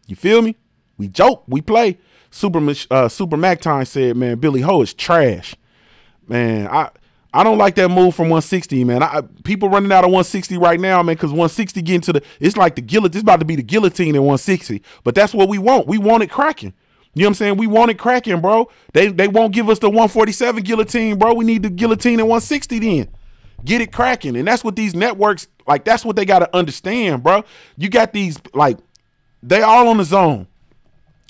You feel me? We joke. We play. Super Mac Time said, man, Billy Ho is trash. Man, I don't like that move from 160, man. People running out of 160 right now, man, because 160 getting to it's like the guillotine. It's about to be the guillotine in 160. But that's what we want. We want it cracking. You know what I'm saying? We want it cracking, bro. They won't give us the 147 guillotine, bro. We need the guillotine in 160 then. Get it cracking. And that's what these networks, like, that's what they got to understand, bro. You got these, like, they all on the zone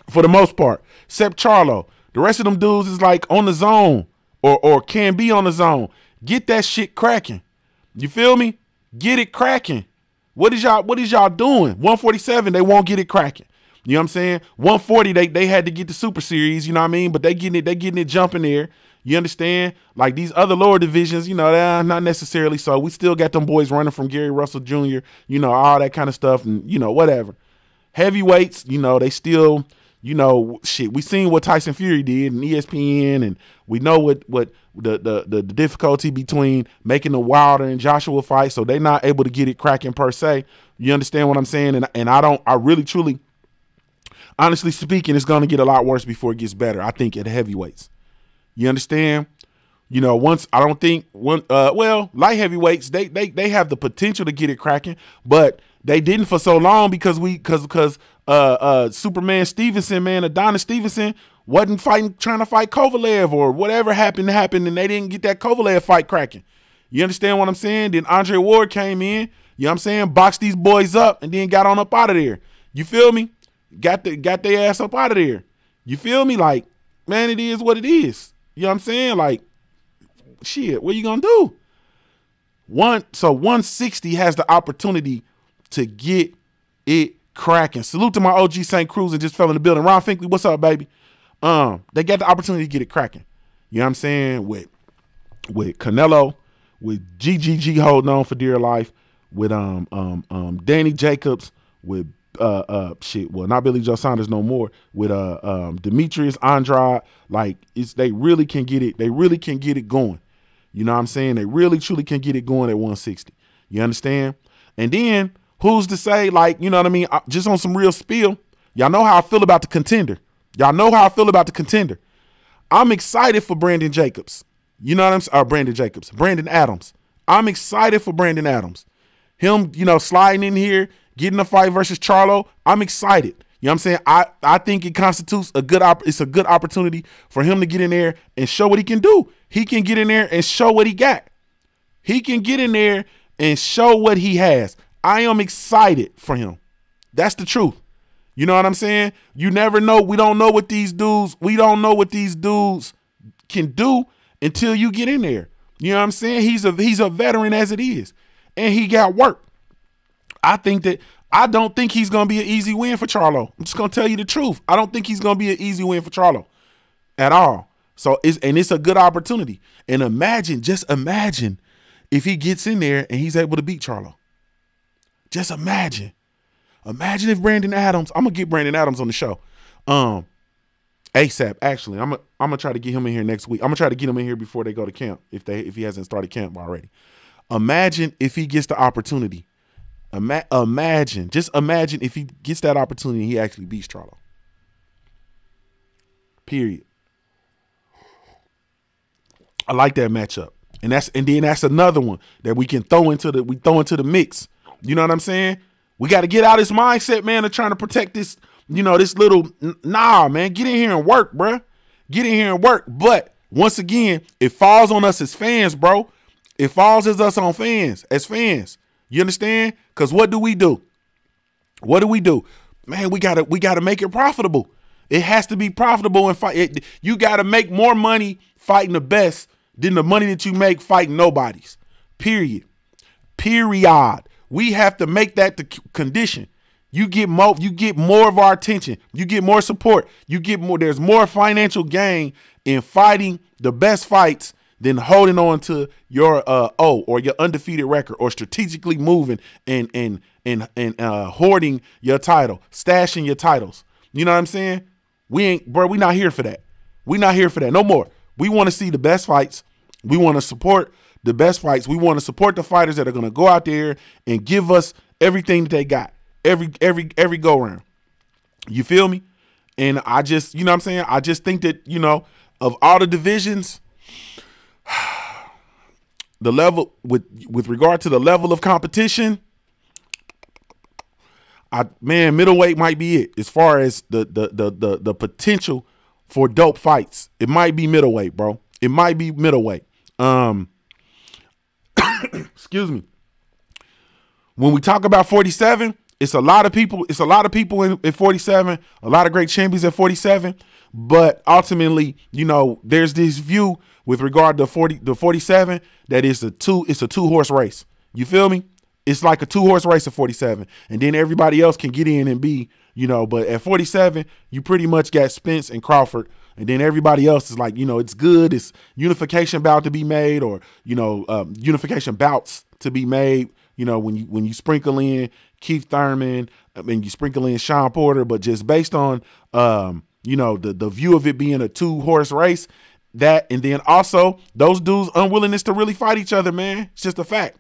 for the most part, except Charlo. The rest of them dudes is, like, on the zone or can be on the zone. Get that shit cracking. You feel me? Get it cracking. What is y'all doing? 147, they won't get it cracking. You know what I'm saying? 140, they had to get the Super Series, you know what I mean? But they getting it jumping there. You understand? Like these other lower divisions, you know, not necessarily so. We still got them boys running from Gary Russell Jr., you know, all that kind of stuff and, you know, whatever. Heavyweights, you know, they still, you know, shit. We seen what Tyson Fury did in ESPN, and we know what the difficulty between making the Wilder and Joshua fight, so they're not able to get it cracking per se. You understand what I'm saying? And I really, truly, honestly speaking, it's going to get a lot worse before it gets better, I think, at heavyweights. You understand? You know, light heavyweights, they have the potential to get it cracking, but they didn't for so long because Superman Stevenson, man, Adonis Stevenson wasn't trying to fight Kovalev or whatever happened, and they didn't get that Kovalev fight cracking. You understand what I'm saying? Then Andre Ward came in, you know what I'm saying, boxed these boys up and then got on up out of there. You feel me? Got their ass up out of there. You feel me? Like, man, it is what it is. You know what I'm saying? Like, shit, what you gonna do? So 160 has the opportunity to get it cracking. Salute to my OG St. Cruz and just fell in the building. Ron Finkley, what's up, baby? They got the opportunity to get it cracking. You know what I'm saying? With Canelo, with GGG holding on for dear life, with Danny Jacobs, with not Billy Joe Saunders no more, with Demetrius Andrade. Like, they really can get it. They really can get it going. You know what I'm saying? They really truly can get it going at 160. You understand? And then who's to say, like, you know what I mean? Just on some real spiel, y'all know how I feel about the contender. I'm excited for Brandon Jacobs. You know what I'm saying? Brandon Adams. I'm excited for Brandon Adams. Him, you know, sliding in here, getting a fight versus Charlo. I'm excited. You know what I'm saying? I think it constitutes it's a good opportunity for him to get in there and show what he can do. He can get in there and show what he got. He can get in there and show what he has. I am excited for him. That's the truth. You know what I'm saying? You never know. We don't know what these dudes can do until you get in there. You know what I'm saying? He's a veteran as it is. And he got work. I don't think he's going to be an easy win for Charlo. I'm just going to tell you the truth. I don't think he's going to be an easy win for Charlo at all. So it's a good opportunity. And just imagine if he gets in there and he's able to beat Charlo. Just imagine. Imagine if Brandon Adams, I'm going to get Brandon Adams on the show. ASAP, actually. I'm gonna try to get him in here next week. I'm going to try to get him in here before they go to camp if he hasn't started camp already. Imagine if he gets the opportunity. Just imagine if he gets that opportunity and he actually beats Charlo. Period. I like that matchup. And then that's another one that we can throw into the mix. You know what I'm saying? We got to get out of this mindset, man, of trying to protect this this little, nah, man, get in here and work, bruh. Get in here and work. But once again, it falls on us as fans, bro. It falls as us on fans, as fans. You understand? Because what do? What do? Man, we gotta make it profitable. It has to be profitable and fight. You gotta make more money fighting the best than the money that you make fighting nobodies. Period. We have to make that the condition. You get more of our attention. You get more support. There's more financial gain in fighting the best fights than holding on to your or your undefeated record, or strategically moving and hoarding your title, stashing your titles. You know what I'm saying? We not here for that. We not here for that no more. We want to see the best fights. We want to support the best fights. We want to support the fighters that are going to go out there and give us everything that they got, every go round. You feel me? And I just, you know what I'm saying? I just think that, of all the divisions, the level with regard to the level of competition, middleweight might be it as far as the potential for dope fights. It might be middleweight, bro. It might be middleweight. Excuse me. When we talk about 47, it's a lot of people. It's a lot of people in 47. A lot of great champions at 47. But ultimately, there's this view with regard to 47 that it's a two-horse race. You feel me? It's like a two-horse race at 47, and then everybody else can get in and be, But at 47, you pretty much got Spence and Crawford. And then everybody else is like, it's good. It's unification bout to be made, or, unification bouts to be made, when you sprinkle in Keith Thurman, and you sprinkle in Sean Porter, but just based on, the view of it being a two-horse race, and then also those dudes' unwillingness to really fight each other, man. It's just a fact.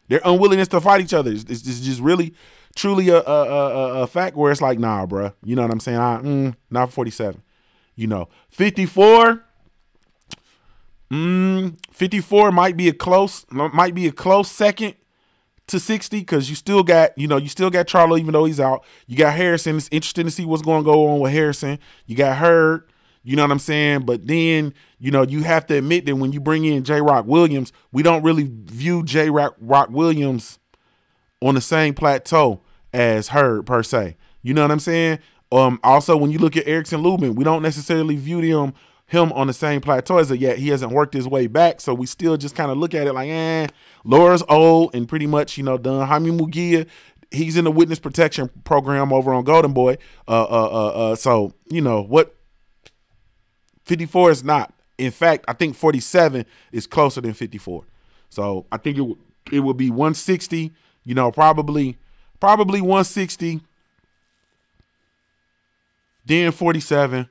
Their unwillingness to fight each other is just really, truly a fact where it's like, nah, bro. You know what I'm saying? Not 47. 54. 54 might be a close second to 60, because you still got Charlo, even though he's out. You got Harrison. It's interesting to see what's going to go on with Harrison. You got Hurd. You know what I'm saying? But then, you have to admit that when you bring in J-Rock Williams, we don't really view J-Rock Williams on the same plateau as Hurd per se. You know what I'm saying? Also, when you look at Erickson Lubin, we don't necessarily view him on the same plateau as yet. He hasn't worked his way back, so we still just kind of look at it like, Laura's old and pretty much, done. Jaime Mugia, he's in the witness protection program over on Golden Boy. So, what 54 is not. In fact, I think 47 is closer than 54. So I think it would be 160, probably 160, then 47,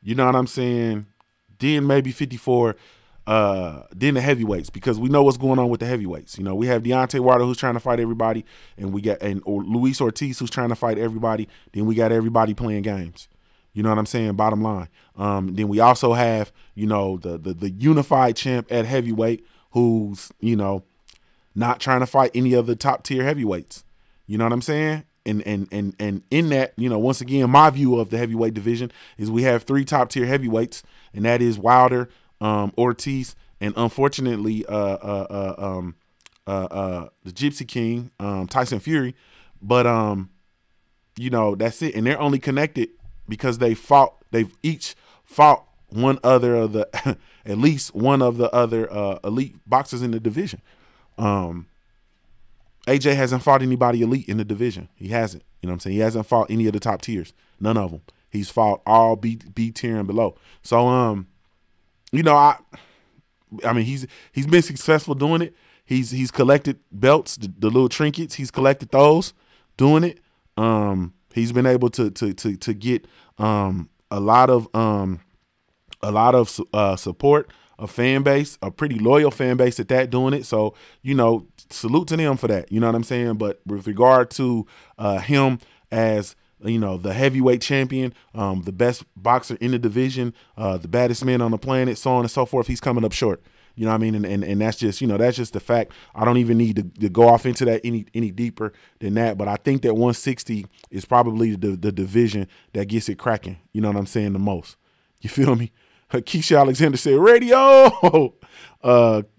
you know what I'm saying? Then maybe 54, then the heavyweights, because we know what's going on with the heavyweights. We have Deontay Wilder, who's trying to fight everybody, and or Luis Ortiz, who's trying to fight everybody. Then we got everybody playing games. You know what I'm saying? Bottom line. Then we also have, the unified champ at heavyweight, who's, not trying to fight any of the top tier heavyweights. You know what I'm saying? And in that, once again, my view of the heavyweight division is we have 3 top tier heavyweights, and that is Wilder, Ortiz, and unfortunately, the Gypsy King, Tyson Fury. But, that's it. And they're only connected because they've each fought one other of the at least one of the other elite boxers in the division. AJ hasn't fought anybody elite in the division. He hasn't. You know what I'm saying? He hasn't fought any of the top tiers. None of them. He's fought all B tier and below. So I mean he's been successful doing it. He's collected belts, the little trinkets. He's collected those doing it. He's been able to get a lot of support, a fan base, a pretty loyal fan base at that, doing it. So, salute to them for that. You know what I'm saying? But with regard to him as, the heavyweight champion, the best boxer in the division, the baddest man on the planet, so on and so forth, he's coming up short. You know what I mean? And that's just, that's just the fact. I don't even need to go off into that any deeper than that. But I think that 160 is probably the division that gets it cracking. You know what I'm saying? The most. You feel me? Keisha Alexander said, radio.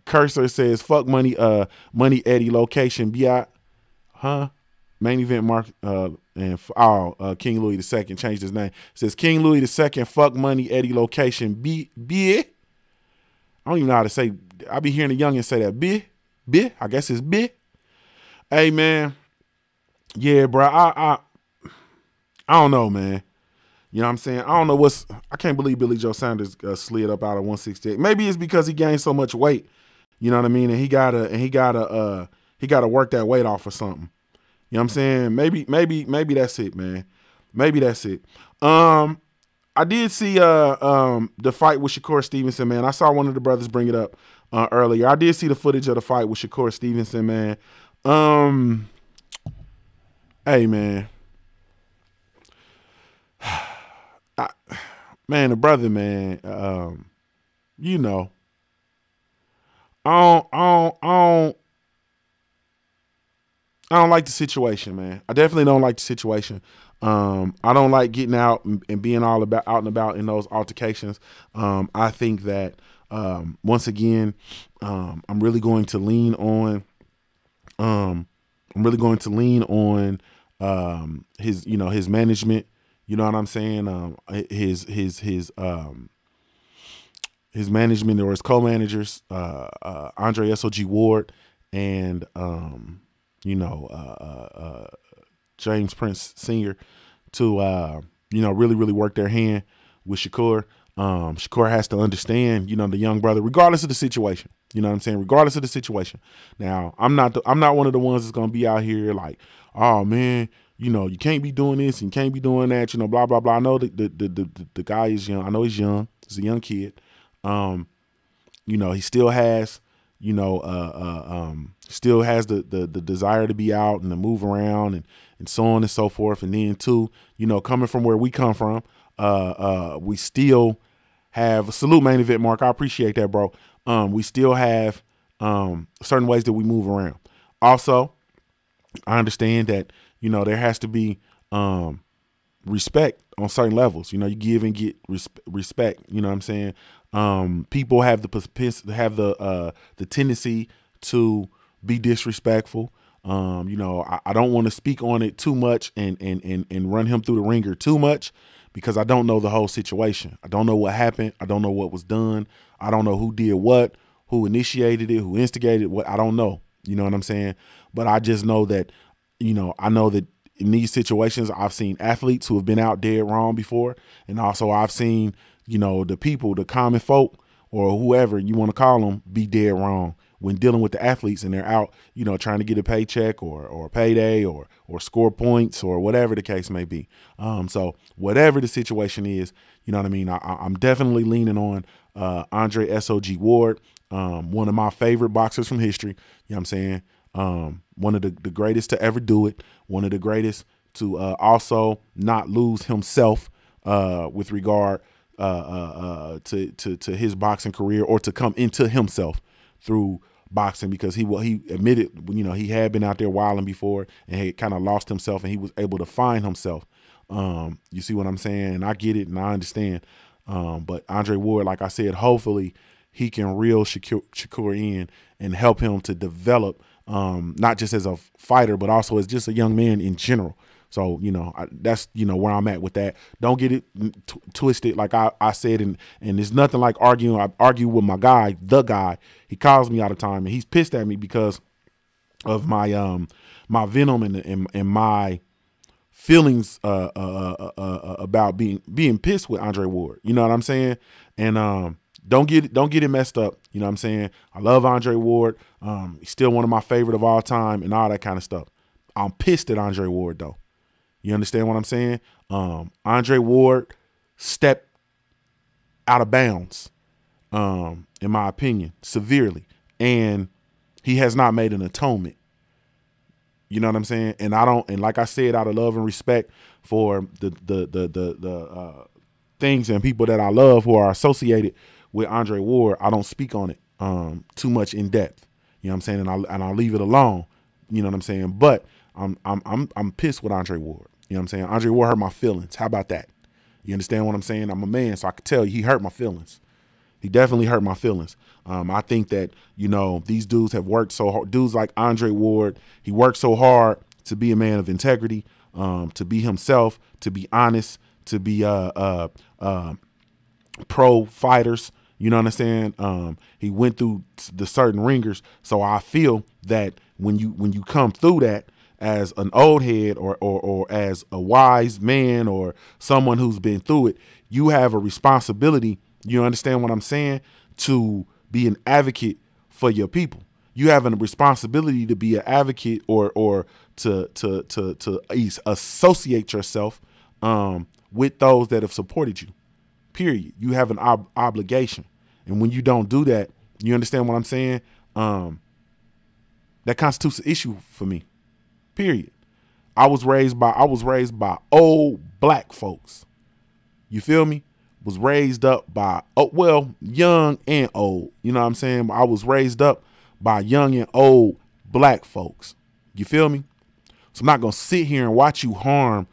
Cursor says, fuck money, Money Eddie, location, B.I. Huh? Main event mark, King Louis II changed his name. Says King Louis II, fuck money, Eddie, location, B. I don't even know how to say. I be hearing the youngins say that. B. I guess it's B. Hey, man. Yeah, bro. I don't know, man. You know what I'm saying? I don't know I can't believe Billy Joe Saunders slid up out of 168. Maybe it's because he gained so much weight. You know what I mean? And he gotta work that weight off or something. You know what I'm saying? Maybe that's it, man. Maybe that's it. I did see the fight with Shakur Stevenson, man. I saw one of the brothers bring it up earlier. I did see the footage of the fight with Shakur Stevenson, man. Hey, man. Man, the brother, man, I don't like the situation, man. I definitely don't like the situation. I don't like getting out and being all about out and about in those altercations. I think that once again, I'm really going to lean on his management. You know what I'm saying? His management or his co-managers, Andre SOG Ward and James Prince Sr. to really work their hand with Shakur. Shakur has to understand, the young brother, regardless of the situation. You know what I'm saying? Regardless of the situation. Now, I'm not one of the ones that's gonna be out here like, oh man, you can't be doing this and you can't be doing that, blah blah blah. I know the guy is young. I know he's young. He's a young kid. He still has, still has the desire to be out and to move around and so on and so forth. And then too, coming from where we come from, we still have salute main event Mark. I appreciate that, bro. We still have certain ways that we move around. Also, I understand that, there has to be respect on certain levels. You give and get respect. You know what I'm saying? People have the tendency to be disrespectful. I don't want to speak on it too much and run him through the ringer too much because I don't know the whole situation. I don't know what happened. I don't know what was done. I don't know who did what, who initiated it, who instigated what. I don't know. You know what I'm saying? But I just know that, I know that in these situations, I've seen athletes who have been out dead wrong before. And also I've seen, the people, the common folk or whoever you want to call them be dead wrong when dealing with the athletes and they're out, trying to get a paycheck or a payday or score points or whatever the case may be. So whatever the situation is, you know what I mean? I'm definitely leaning on Andre SOG Ward, one of my favorite boxers from history. You know what I'm saying? One of the greatest to ever do it. One of the greatest to also not lose himself with regard to his boxing career or to come into himself through boxing, because he admitted, he had been out there wilding before and had kind of lost himself, and he was able to find himself. You see what I'm saying? And I get it and I understand. But Andre Ward, like I said, hopefully he can reel Shakur in and help him to develop, not just as a fighter, but also as just a young man in general. So, that's, where I'm at with that. Don't get it twisted. Like I said, and there's nothing like arguing. I argue with my guy, the guy. He calls me all the time and he's pissed at me because of my, my venom and my feelings, about being pissed with Andre Ward. You know what I'm saying? And, don't get it messed up. You know what I'm saying? I love Andre Ward. He's still one of my favorite of all time and all that kind of stuff. I'm pissed at Andre Ward though. You understand what I'm saying? Andre Ward stepped out of bounds, in my opinion, severely. And he has not made an atonement. You know what I'm saying? And like I said, out of love and respect for the things and people that I love who are associated with Andre Ward, I don't speak on it. too much in depth. You know what I'm saying? And I'll leave it alone. You know what I'm saying? But I'm pissed with Andre Ward. You know what I'm saying? Andre Ward hurt my feelings. How about that? You understand what I'm saying? I'm a man, so I can tell you he hurt my feelings. He definitely hurt my feelings. I think that, you know, these dudes have worked so hard. Dudes like Andre Ward, he worked so hard to be a man of integrity, to be himself, to be honest, to be pro fighters. You know what I'm saying? He went through the certain ringers. So I feel that when you come through that as an old head or as a wise man or someone who's been through it, you have a responsibility. You understand what I'm saying? To be an advocate for your people. You have a responsibility to be an advocate or to associate yourself with those that have supported you. Period. You have an obligation. And when you don't do that, you understand what I'm saying? That constitutes an issue for me. Period. I was raised by old black folks. You feel me? Was raised up by, young and old. You know what I'm saying? I was raised up by young and old black folks. You feel me? So I'm not going to sit here and watch you harm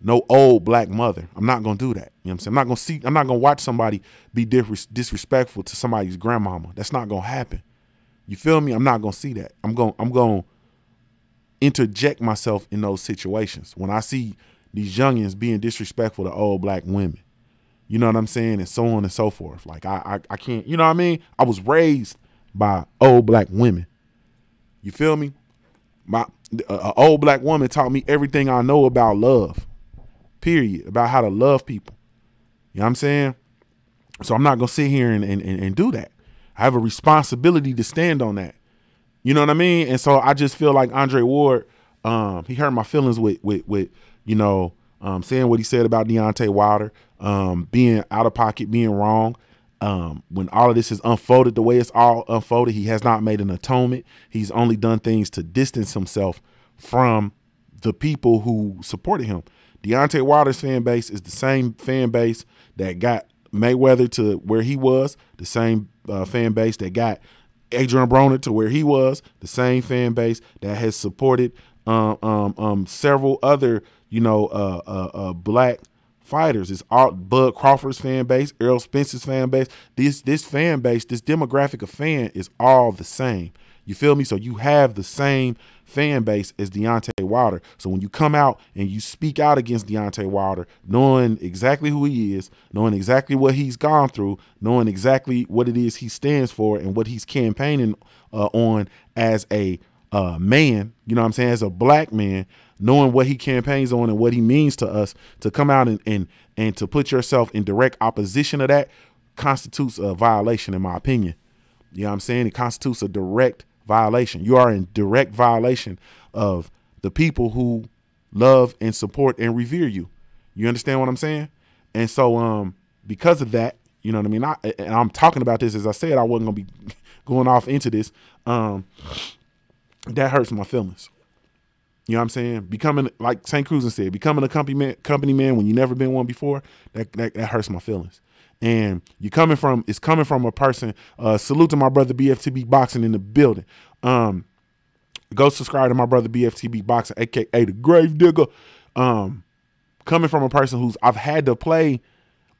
no old black mother. I'm not going to do that. You know what I'm saying? I'm not going to watch somebody be disrespectful to somebody's grandmama. That's not going to happen. You feel me? I'm not going to see that. I'm going to interject myself in those situations. When I see these youngins being disrespectful to old black women, you know what I'm saying? And so on and so forth. Like I can't, you know what I mean? I was raised by old black women. You feel me? My old black woman taught me everything I know about love. Period. About how to love people. You know what I'm saying? So I'm not going to sit here and do that. I have a responsibility to stand on that. You know what I mean? And so I just feel like Andre Ward, he hurt my feelings with you know, saying what he said about Deontay Wilder, being out of pocket, being wrong. When all of this is unfolded the way it's all unfolded, he has not made an atonement. He's only done things to distance himself from the people who supported him. Deontay Wilder's fan base is the same fan base that got Mayweather to where he was, the same fan base that got Adrian Broner to where he was, the same fan base that has supported several other, you know, black fighters. It's all Bud Crawford's fan base, Errol Spence's fan base. This fan base, this demographic of fan is all the same. You feel me? So you have the same fan base as Deontay Wilder. So when you come out and you speak out against Deontay Wilder, knowing exactly who he is, knowing exactly what he's gone through, knowing exactly what it is he stands for and what he's campaigning on as a man, you know what I'm saying, as a black man, knowing what he campaigns on and what he means to us, to come out and to put yourself in direct opposition of that constitutes a violation, in my opinion. You know what I'm saying? It constitutes a direct violation. You are in direct violation of the people who love and support and revere you. You understand what I'm saying? And so because of that, you know what I mean? And I'm talking about this, as I said, I wasn't going to be going off into this. That hurts my feelings. You know what I'm saying? Becoming, like St. Cruzan said, becoming a company man when you never been one before, that hurts my feelings. And it's coming from a person. Salute to my brother BFTB Boxing in the building. Go subscribe to my brother BFTB Boxing, aka the Grave Digger. Coming from a person who's I've had to play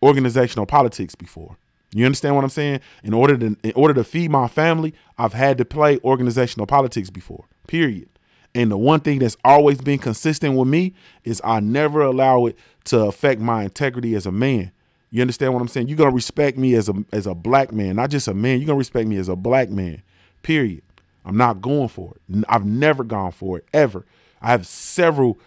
organizational politics before. You understand what I'm saying? In order to feed my family, I've had to play organizational politics before. Period. And the one thing that's always been consistent with me is I never allow it to affect my integrity as a man. You understand what I'm saying? You're going to respect me as a black man, not just a man. You're going to respect me as a black man, period. I'm not going for it. I've never gone for it, ever. I have several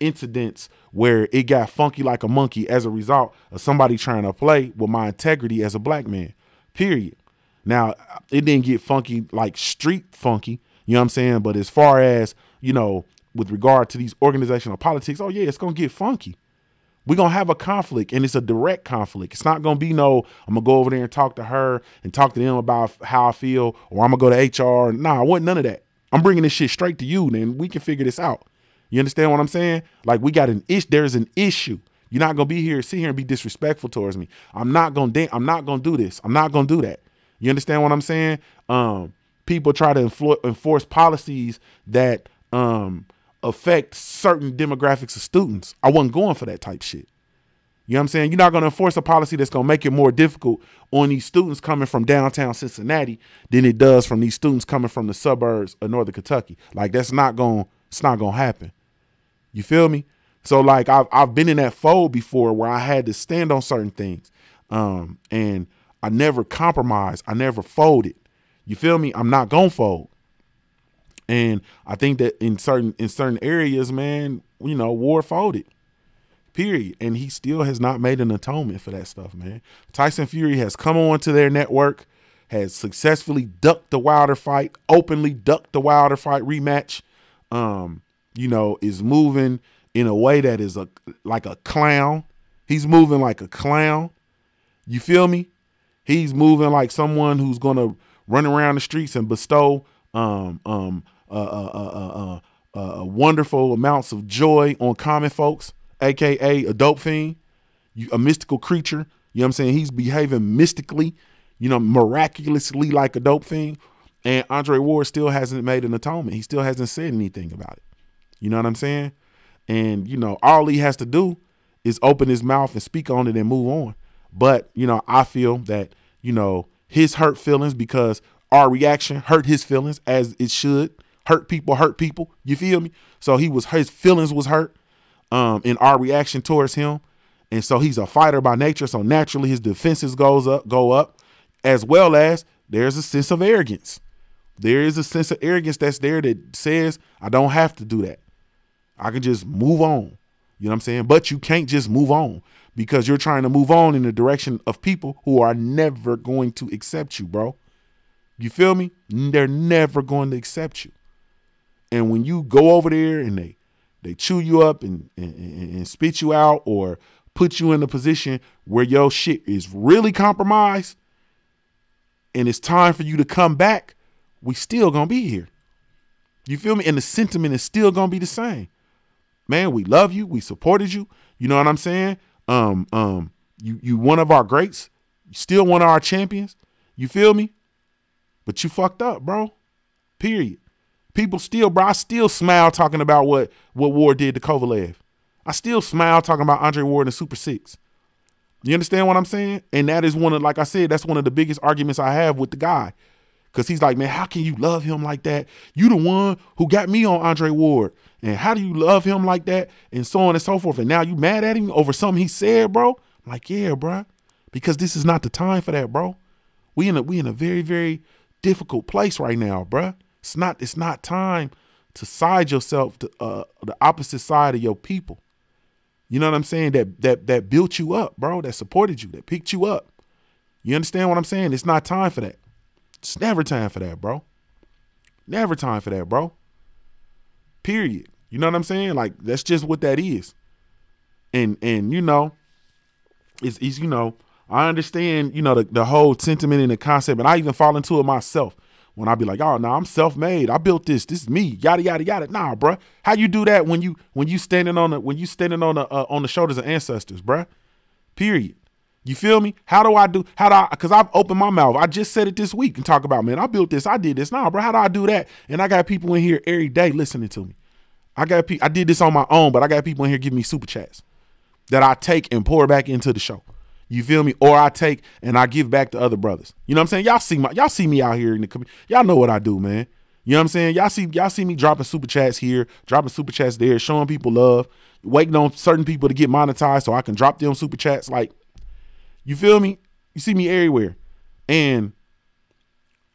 incidents where it got funky like a monkey as a result of somebody trying to play with my integrity as a black man, period. Now, it didn't get funky like street funky, you know what I'm saying? But as far as, you know, with regard to these organizational politics, oh yeah, it's going to get funky. We're going to have a conflict, and it's a direct conflict. It's not going to be no, I'm going to go over there and talk to her and talk to them about how I feel, or I'm going to go to HR. Nah, I want none of that. I'm bringing this shit straight to you, then we can figure this out. You understand what I'm saying? Like, we got an issue. There's an issue. You're not going to sit here and be disrespectful towards me. I'm not going to do this. I'm not going to do that. You understand what I'm saying? People try to enforce policies that affect certain demographics of students. I wasn't going for that type shit. You know what I'm saying? You're not going to enforce a policy that's going to make it more difficult on these students coming from downtown Cincinnati than it does from these students coming from the suburbs of Northern Kentucky. Like, it's not going to happen. You feel me? So like I've been in that fold before where I had to stand on certain things. And I never compromised. I never folded. You feel me? I'm not going to fold. And I think that in certain areas, man, you know, Ward folded. Period. And he still has not made an atonement for that stuff, man. Tyson Fury has come on to their network, has successfully ducked the Wilder fight, openly ducked the Wilder fight rematch. You know, is moving in a way that is like a clown. He's moving like a clown. You feel me? He's moving like someone who's gonna run around the streets and bestow wonderful amounts of joy on common folks. AKA a dope fiend, a mystical creature. You know what I'm saying? He's behaving mystically, you know, miraculously like a dope fiend. And Andre Ward still hasn't made an atonement. He still hasn't said anything about it. You know what I'm saying? And, you know, all he has to do is open his mouth and speak on it and move on. But, you know, I feel that, you know, his hurt feelings, because our reaction hurt his feelings as it should. Hurt people. You feel me? So his feelings was hurt. In our reaction towards him. And so he's a fighter by nature. So naturally his defenses go up, as well as there's a sense of arrogance. There is a sense of arrogance that's there that says, I don't have to do that. I can just move on. You know what I'm saying? But you can't just move on, because you're trying to move on in the direction of people who are never going to accept you, bro. You feel me? They're never going to accept you. And when you go over there and they chew you up and spit you out, or put you in a position where your shit is really compromised and it's time for you to come back, we still gonna be here. You feel me? And the sentiment is still gonna be the same. Man, we love you. We supported you. You know what I'm saying? You one of our greats. You still one of our champions. You feel me? But you fucked up, bro. Period. People still, bro, I still smile talking about what Ward did to Kovalev. I still smile talking about Andre Ward and Super 6. You understand what I'm saying? And that is like I said, that's one of the biggest arguments I have with the guy. Because he's like, man, how can you love him like that? You the one who got me on Andre Ward. And how do you love him like that? And so on and so forth. And now you mad at him over something he said, bro? I'm like, yeah, bro. Because this is not the time for that, bro. We in a very, very difficult place right now, bro. It's not time to side yourself to the opposite side of your people. You know what I'm saying? That built you up, bro. That supported you. That picked you up. You understand what I'm saying? It's not time for that. It's never time for that, bro. Never time for that, bro. Period. You know what I'm saying? Like, that's just what that is. And you know, it's you know, I understand, you know, the whole sentiment and the concept, and I even fall into it myself. When I be like, oh, no, I'm self-made. I built this. This is me. Yada yada yada. Nah, bro. How you do that when you standing on the shoulders of ancestors, bro? Period. You feel me? Because I've opened my mouth. I just said it this week and talk about, man, I built this. I did this. Nah, bro. How do I do that? And I got people in here every day listening to me. I did this on my own, but I got people in here giving me super chats that I take and pour back into the show. You feel me? Or I take and I give back to other brothers. You know what I'm saying? Y'all see me out here in the community. Y'all know what I do, man. You know what I'm saying? Y'all see me dropping super chats here, dropping super chats there, showing people love, waiting on certain people to get monetized so I can drop them super chats. Like, you feel me? You see me everywhere. And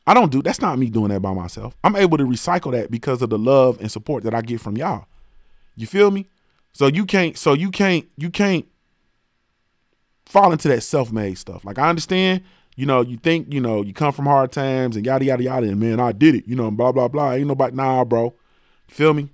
that's not me doing that by myself. I'm able to recycle that because of the love and support that I get from y'all. You feel me? So you can't fall into that self-made stuff. Like, I understand, you know, you think, you know, you come from hard times and yada, yada, yada, and man, I did it, you know, and blah, blah, blah. Ain't nobody, nah, bro. You feel me?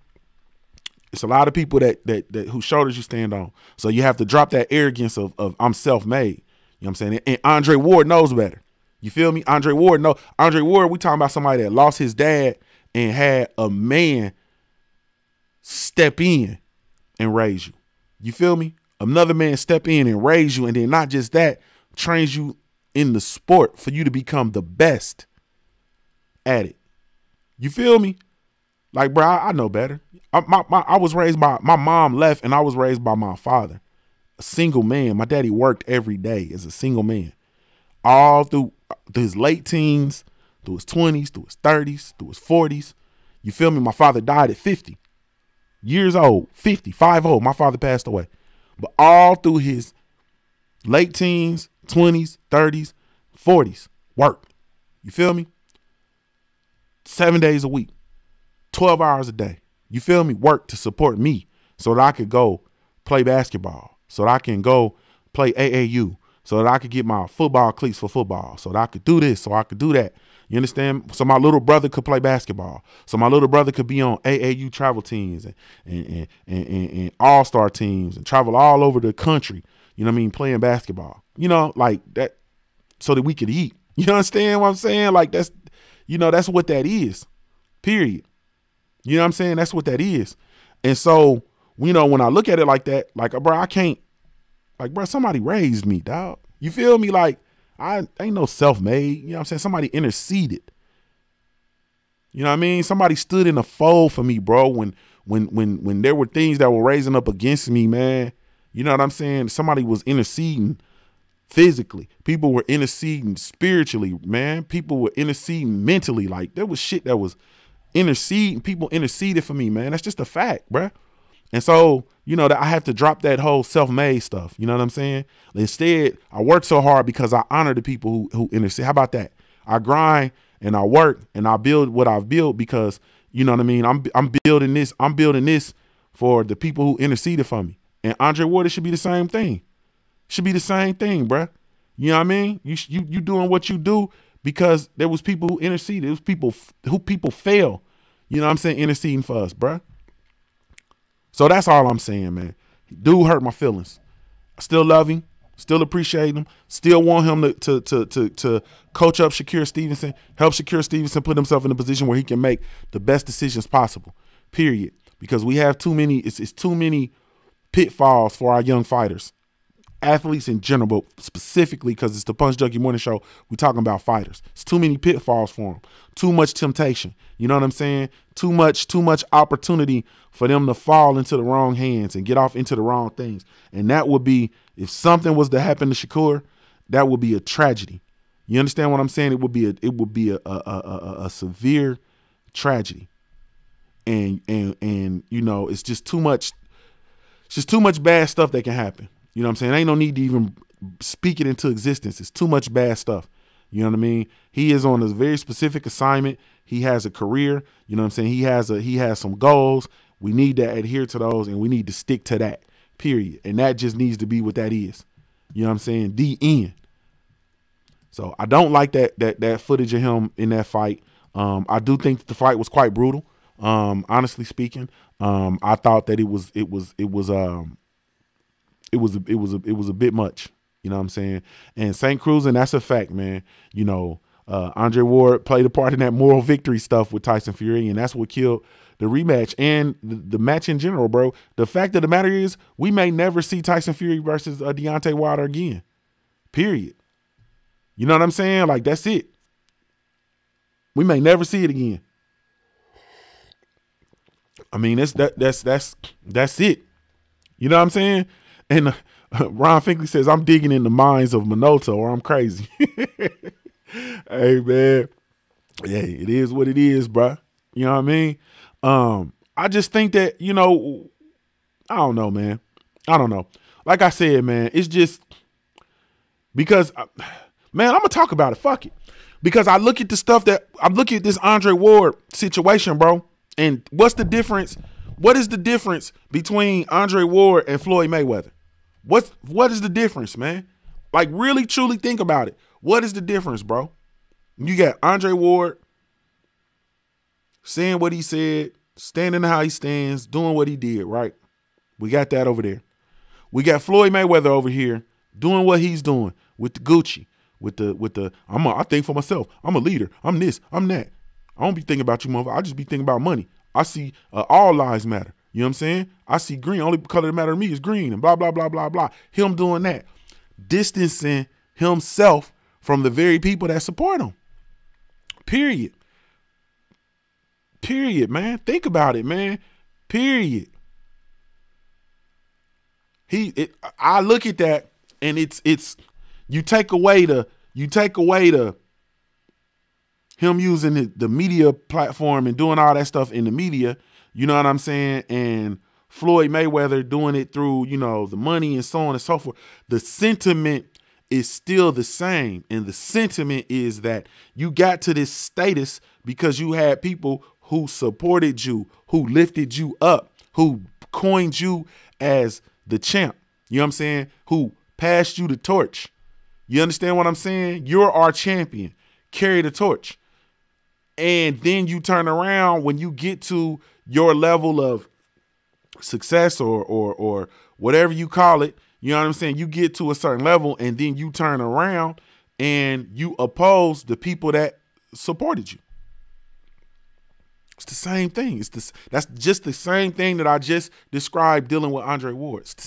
It's a lot of people that whose shoulders you stand on. So you have to drop that arrogance of I'm self-made. You know what I'm saying? And Andre Ward knows better. You feel me? Andre Ward, we talking about somebody that lost his dad and had a man step in and raise you. You feel me? Another man step in and raise you, and then not just that, trains you in the sport for you to become the best at it. You feel me? Like, bro, I know better. I was raised by, my mom left and I was raised by my father, a single man. My daddy worked every day as a single man, all through his late teens, through his 20s, through his 30s, through his 40s. You feel me? My father died at 50 years old, 50. My father passed away. But all through his late teens, 20s, 30s, 40s, worked. You feel me? 7 days a week, 12 hours a day. You feel me? Work to support me so that I could go play basketball, so that I can go play AAU, so that I could get my football cleats for football, so that I could do this, so I could do that. You understand? So my little brother could play basketball, so my little brother could be on AAU travel teams and all-star teams and travel all over the country, you know what I mean, playing basketball, you know, like that, so that we could eat. You understand what I'm saying? Like, that's, you know, that's what that is, period. You know what I'm saying? That's what that is. And so, you know, when I look at it like that, like, bro, I can't, like, bro, somebody raised me, dog. You feel me? Like, I ain't no self-made. You know what I'm saying? Somebody interceded. You know what I mean? Somebody stood in the fold for me, bro, when there were things that were raising up against me, man. You know what I'm saying? Somebody was interceding physically. People were interceding spiritually, man. People were interceding mentally. Like, there was shit that was interceding. People interceded for me, man. That's just a fact, bruh. And so, you know, that I have to drop that whole self-made stuff. You know what I'm saying? Instead, I work so hard because I honor the people who intercede. How about that? I grind and I work and I build what I've built because, you know what I mean? I'm building this. I'm building this for the people who interceded for me. And Andre Ward, it should be the same thing. Should be the same thing, bruh. You know what I mean? You doing what you do because there was people who interceded. It was people fail. You know what I'm saying? Interceding for us, bruh. So that's all I'm saying, man. Dude hurt my feelings. I still love him. Still appreciate him. Still want him to coach up Shakur Stevenson, help Shakur Stevenson put himself in a position where he can make the best decisions possible, period. Because we have too many, it's too many pitfalls for our young fighters. Athletes in general, but specifically because it's the Punch Junkie Morning Show, we're talking about fighters. It's too many pitfalls for them. Too much temptation. You know what I'm saying? Too much opportunity for them to fall into the wrong hands and get off into the wrong things. And that would be, if something was to happen to Shakur, that would be a tragedy. You understand what I'm saying? It would be a severe tragedy. And you know, it's just too much. It's just too much bad stuff that can happen. You know what I'm saying? Ain't no need to even speak it into existence. It's too much bad stuff. You know what I mean? He is on a very specific assignment. He has a career. You know what I'm saying? He has some goals. We need to adhere to those and we need to stick to that, period. And that just needs to be what that is. You know what I'm saying? The end. So I don't like that footage of him in that fight. I do think that the fight was quite brutal. Honestly speaking, I thought that it was a bit much, you know what I'm saying? And St. Cruz, and that's a fact, man. You know, Andre Ward played a part in that moral victory stuff with Tyson Fury, and that's what killed the rematch and the match in general, bro. The fact of the matter is we may never see Tyson Fury versus Deontay Wilder again, period. You know what I'm saying? Like, that's it. We may never see it again. I mean, that's it. You know what I'm saying? And Ron Finkley says, I'm digging in the minds of Minota or I'm crazy. Hey, man. Yeah, it is what it is, bro. You know what I mean? I just think that, you know, I don't know, man. I don't know. Like I said, man, it's just because, man, I'm going to talk about it. Fuck it. Because I look at the stuff that I'm looking at this Andre Ward situation, bro. And what's the difference? What is the difference between Andre Ward and Floyd Mayweather? What is the difference, man? Like, really, truly think about it. What is the difference, bro? You got Andre Ward saying what he said, standing how he stands, doing what he did, right? We got that over there. We got Floyd Mayweather over here doing what he's doing with the Gucci, I think for myself. I'm a leader. I'm this. I'm that. I don't be thinking about you, motherfucker. I just be thinking about money. I see all lives matter. You know what I'm saying? I see green. Only color that matter to me is green and blah, blah, blah, blah, blah. Him doing that. Distancing himself from the very people that support him. Period. Period, man. Think about it, man. Period. I look at that, and it's you take away the him using the media platform and doing all that stuff in the media, you know what I'm saying? And Floyd Mayweather doing it through, you know, the money and so on and so forth. The sentiment is still the same. And the sentiment is that you got to this status because you had people who supported you, who lifted you up, who coined you as the champ. You know what I'm saying? Who passed you the torch. You understand what I'm saying? You're our champion. Carry the torch. And then you turn around when you get to your level of success or whatever you call it. You know what I'm saying? You get to a certain level and then you turn around and you oppose the people that supported you. It's the same thing. That's just the same thing that I just described dealing with Andre Ward. It's the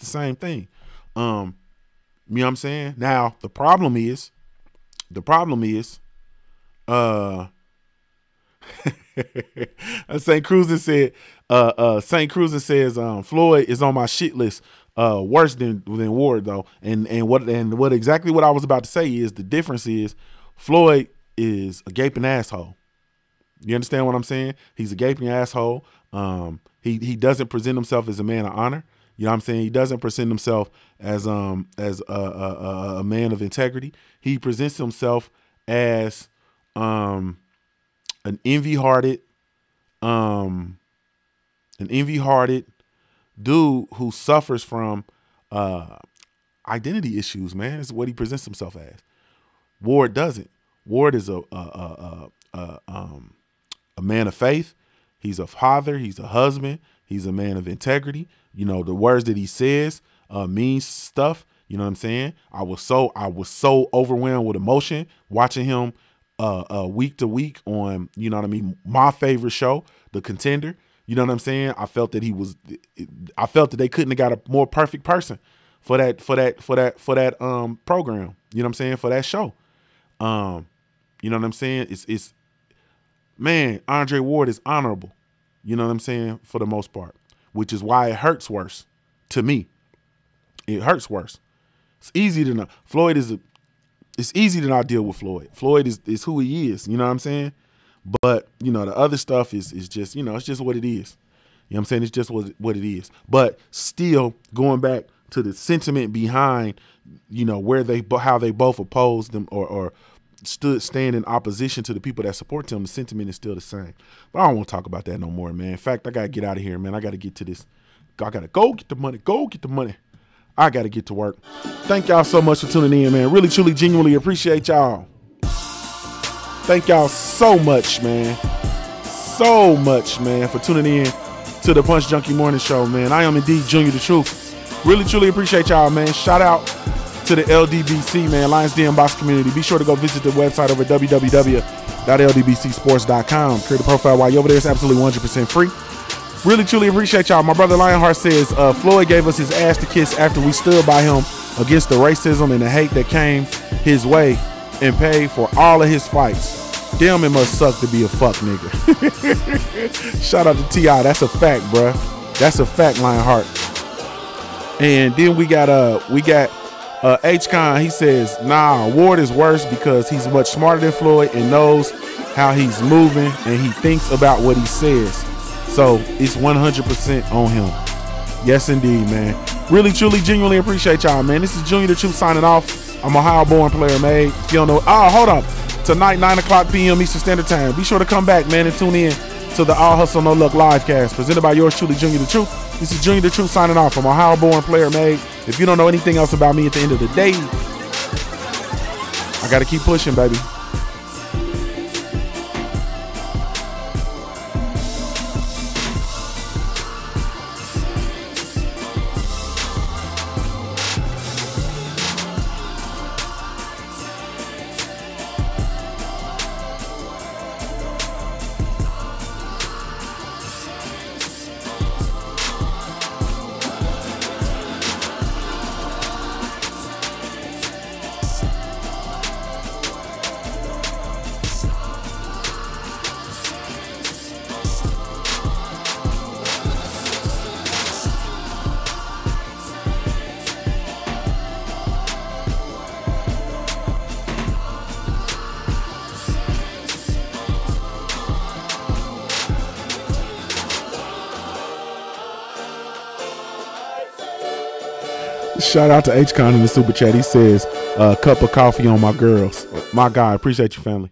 same thing. You know what I'm saying? Now, the problem is, St. Cruiser says Floyd is on my shit list. Worse than Ward though. And what exactly what I was about to say is the difference is Floyd is a gaping asshole. You understand what I'm saying? He's a gaping asshole. He doesn't present himself as a man of honor. You know what I'm saying? He doesn't present himself as a man of integrity. He presents himself as an envy-hearted dude who suffers from identity issues, man. Is what he presents himself as. Ward doesn't. Ward is a man of faith. He's a father. He's a husband. He's a man of integrity. You know, the words that he says means stuff. You know what I'm saying? I was so overwhelmed with emotion watching him week to week on, you know what I mean, my favorite show, The Contender. You know what I'm saying? I felt that they couldn't have got a more perfect person for that program. You know what I'm saying? For that show. You know what I'm saying? It's man, Andre Ward is honorable. You know what I'm saying? For the most part, which is why it hurts worse to me. It hurts worse. It's easy to know. It's easy to not deal with Floyd. Floyd is who he is. You know what I'm saying? But, you know, the other stuff is just, you know, it's just what it is. You know what I'm saying? It's just what it is. But still, going back to the sentiment behind, you know, how they both opposed them or stand in opposition to the people that support them, the sentiment is still the same. But I don't want to talk about that no more, man. In fact, I got to get out of here, man. I got to get to this. I got to go get the money. Go get the money. I got to get to work. Thank y'all so much for tuning in, man. Really, truly, genuinely appreciate y'all. Thank y'all so much, man. So much, man, for tuning in to the Punch Junkie Morning Show, man. I am indeed Junior the Truth. Really, truly appreciate y'all, man. Shout out to the LDBC, man, Lions Den Box community. Be sure to go visit the website over at www.ldbcsports.com. Create a profile while you're over there. It's absolutely 100% free. Really, truly appreciate y'all. My brother Lionheart says Floyd gave us his ass to kiss after we stood by him against the racism and the hate that came his way and paid for all of his fights. Damn, it must suck to be a fuck nigga. Shout out to T.I. That's a fact, bruh. That's a fact, Lionheart. And then we got H-Con. He says, nah, Ward is worse because he's much smarter than Floyd and knows how he's moving and he thinks about what he says. So it's 100% on him. Yes, indeed, man. Really, truly, genuinely appreciate y'all, man. This is Junior the Truth signing off. I'm Ohio-born player made. If you don't know, hold up. Tonight, 9 p.m. Eastern Standard Time. Be sure to come back, man, and tune in to the All Hustle No Luck live cast presented by yours truly, Junior the Truth. This is Junior the Truth signing off. I'm Ohio-born player made. If you don't know anything else about me at the end of the day, I got to keep pushing, baby. Shout out to H-Con in the super chat. He says, cup of coffee on my girls. My God, appreciate you, family.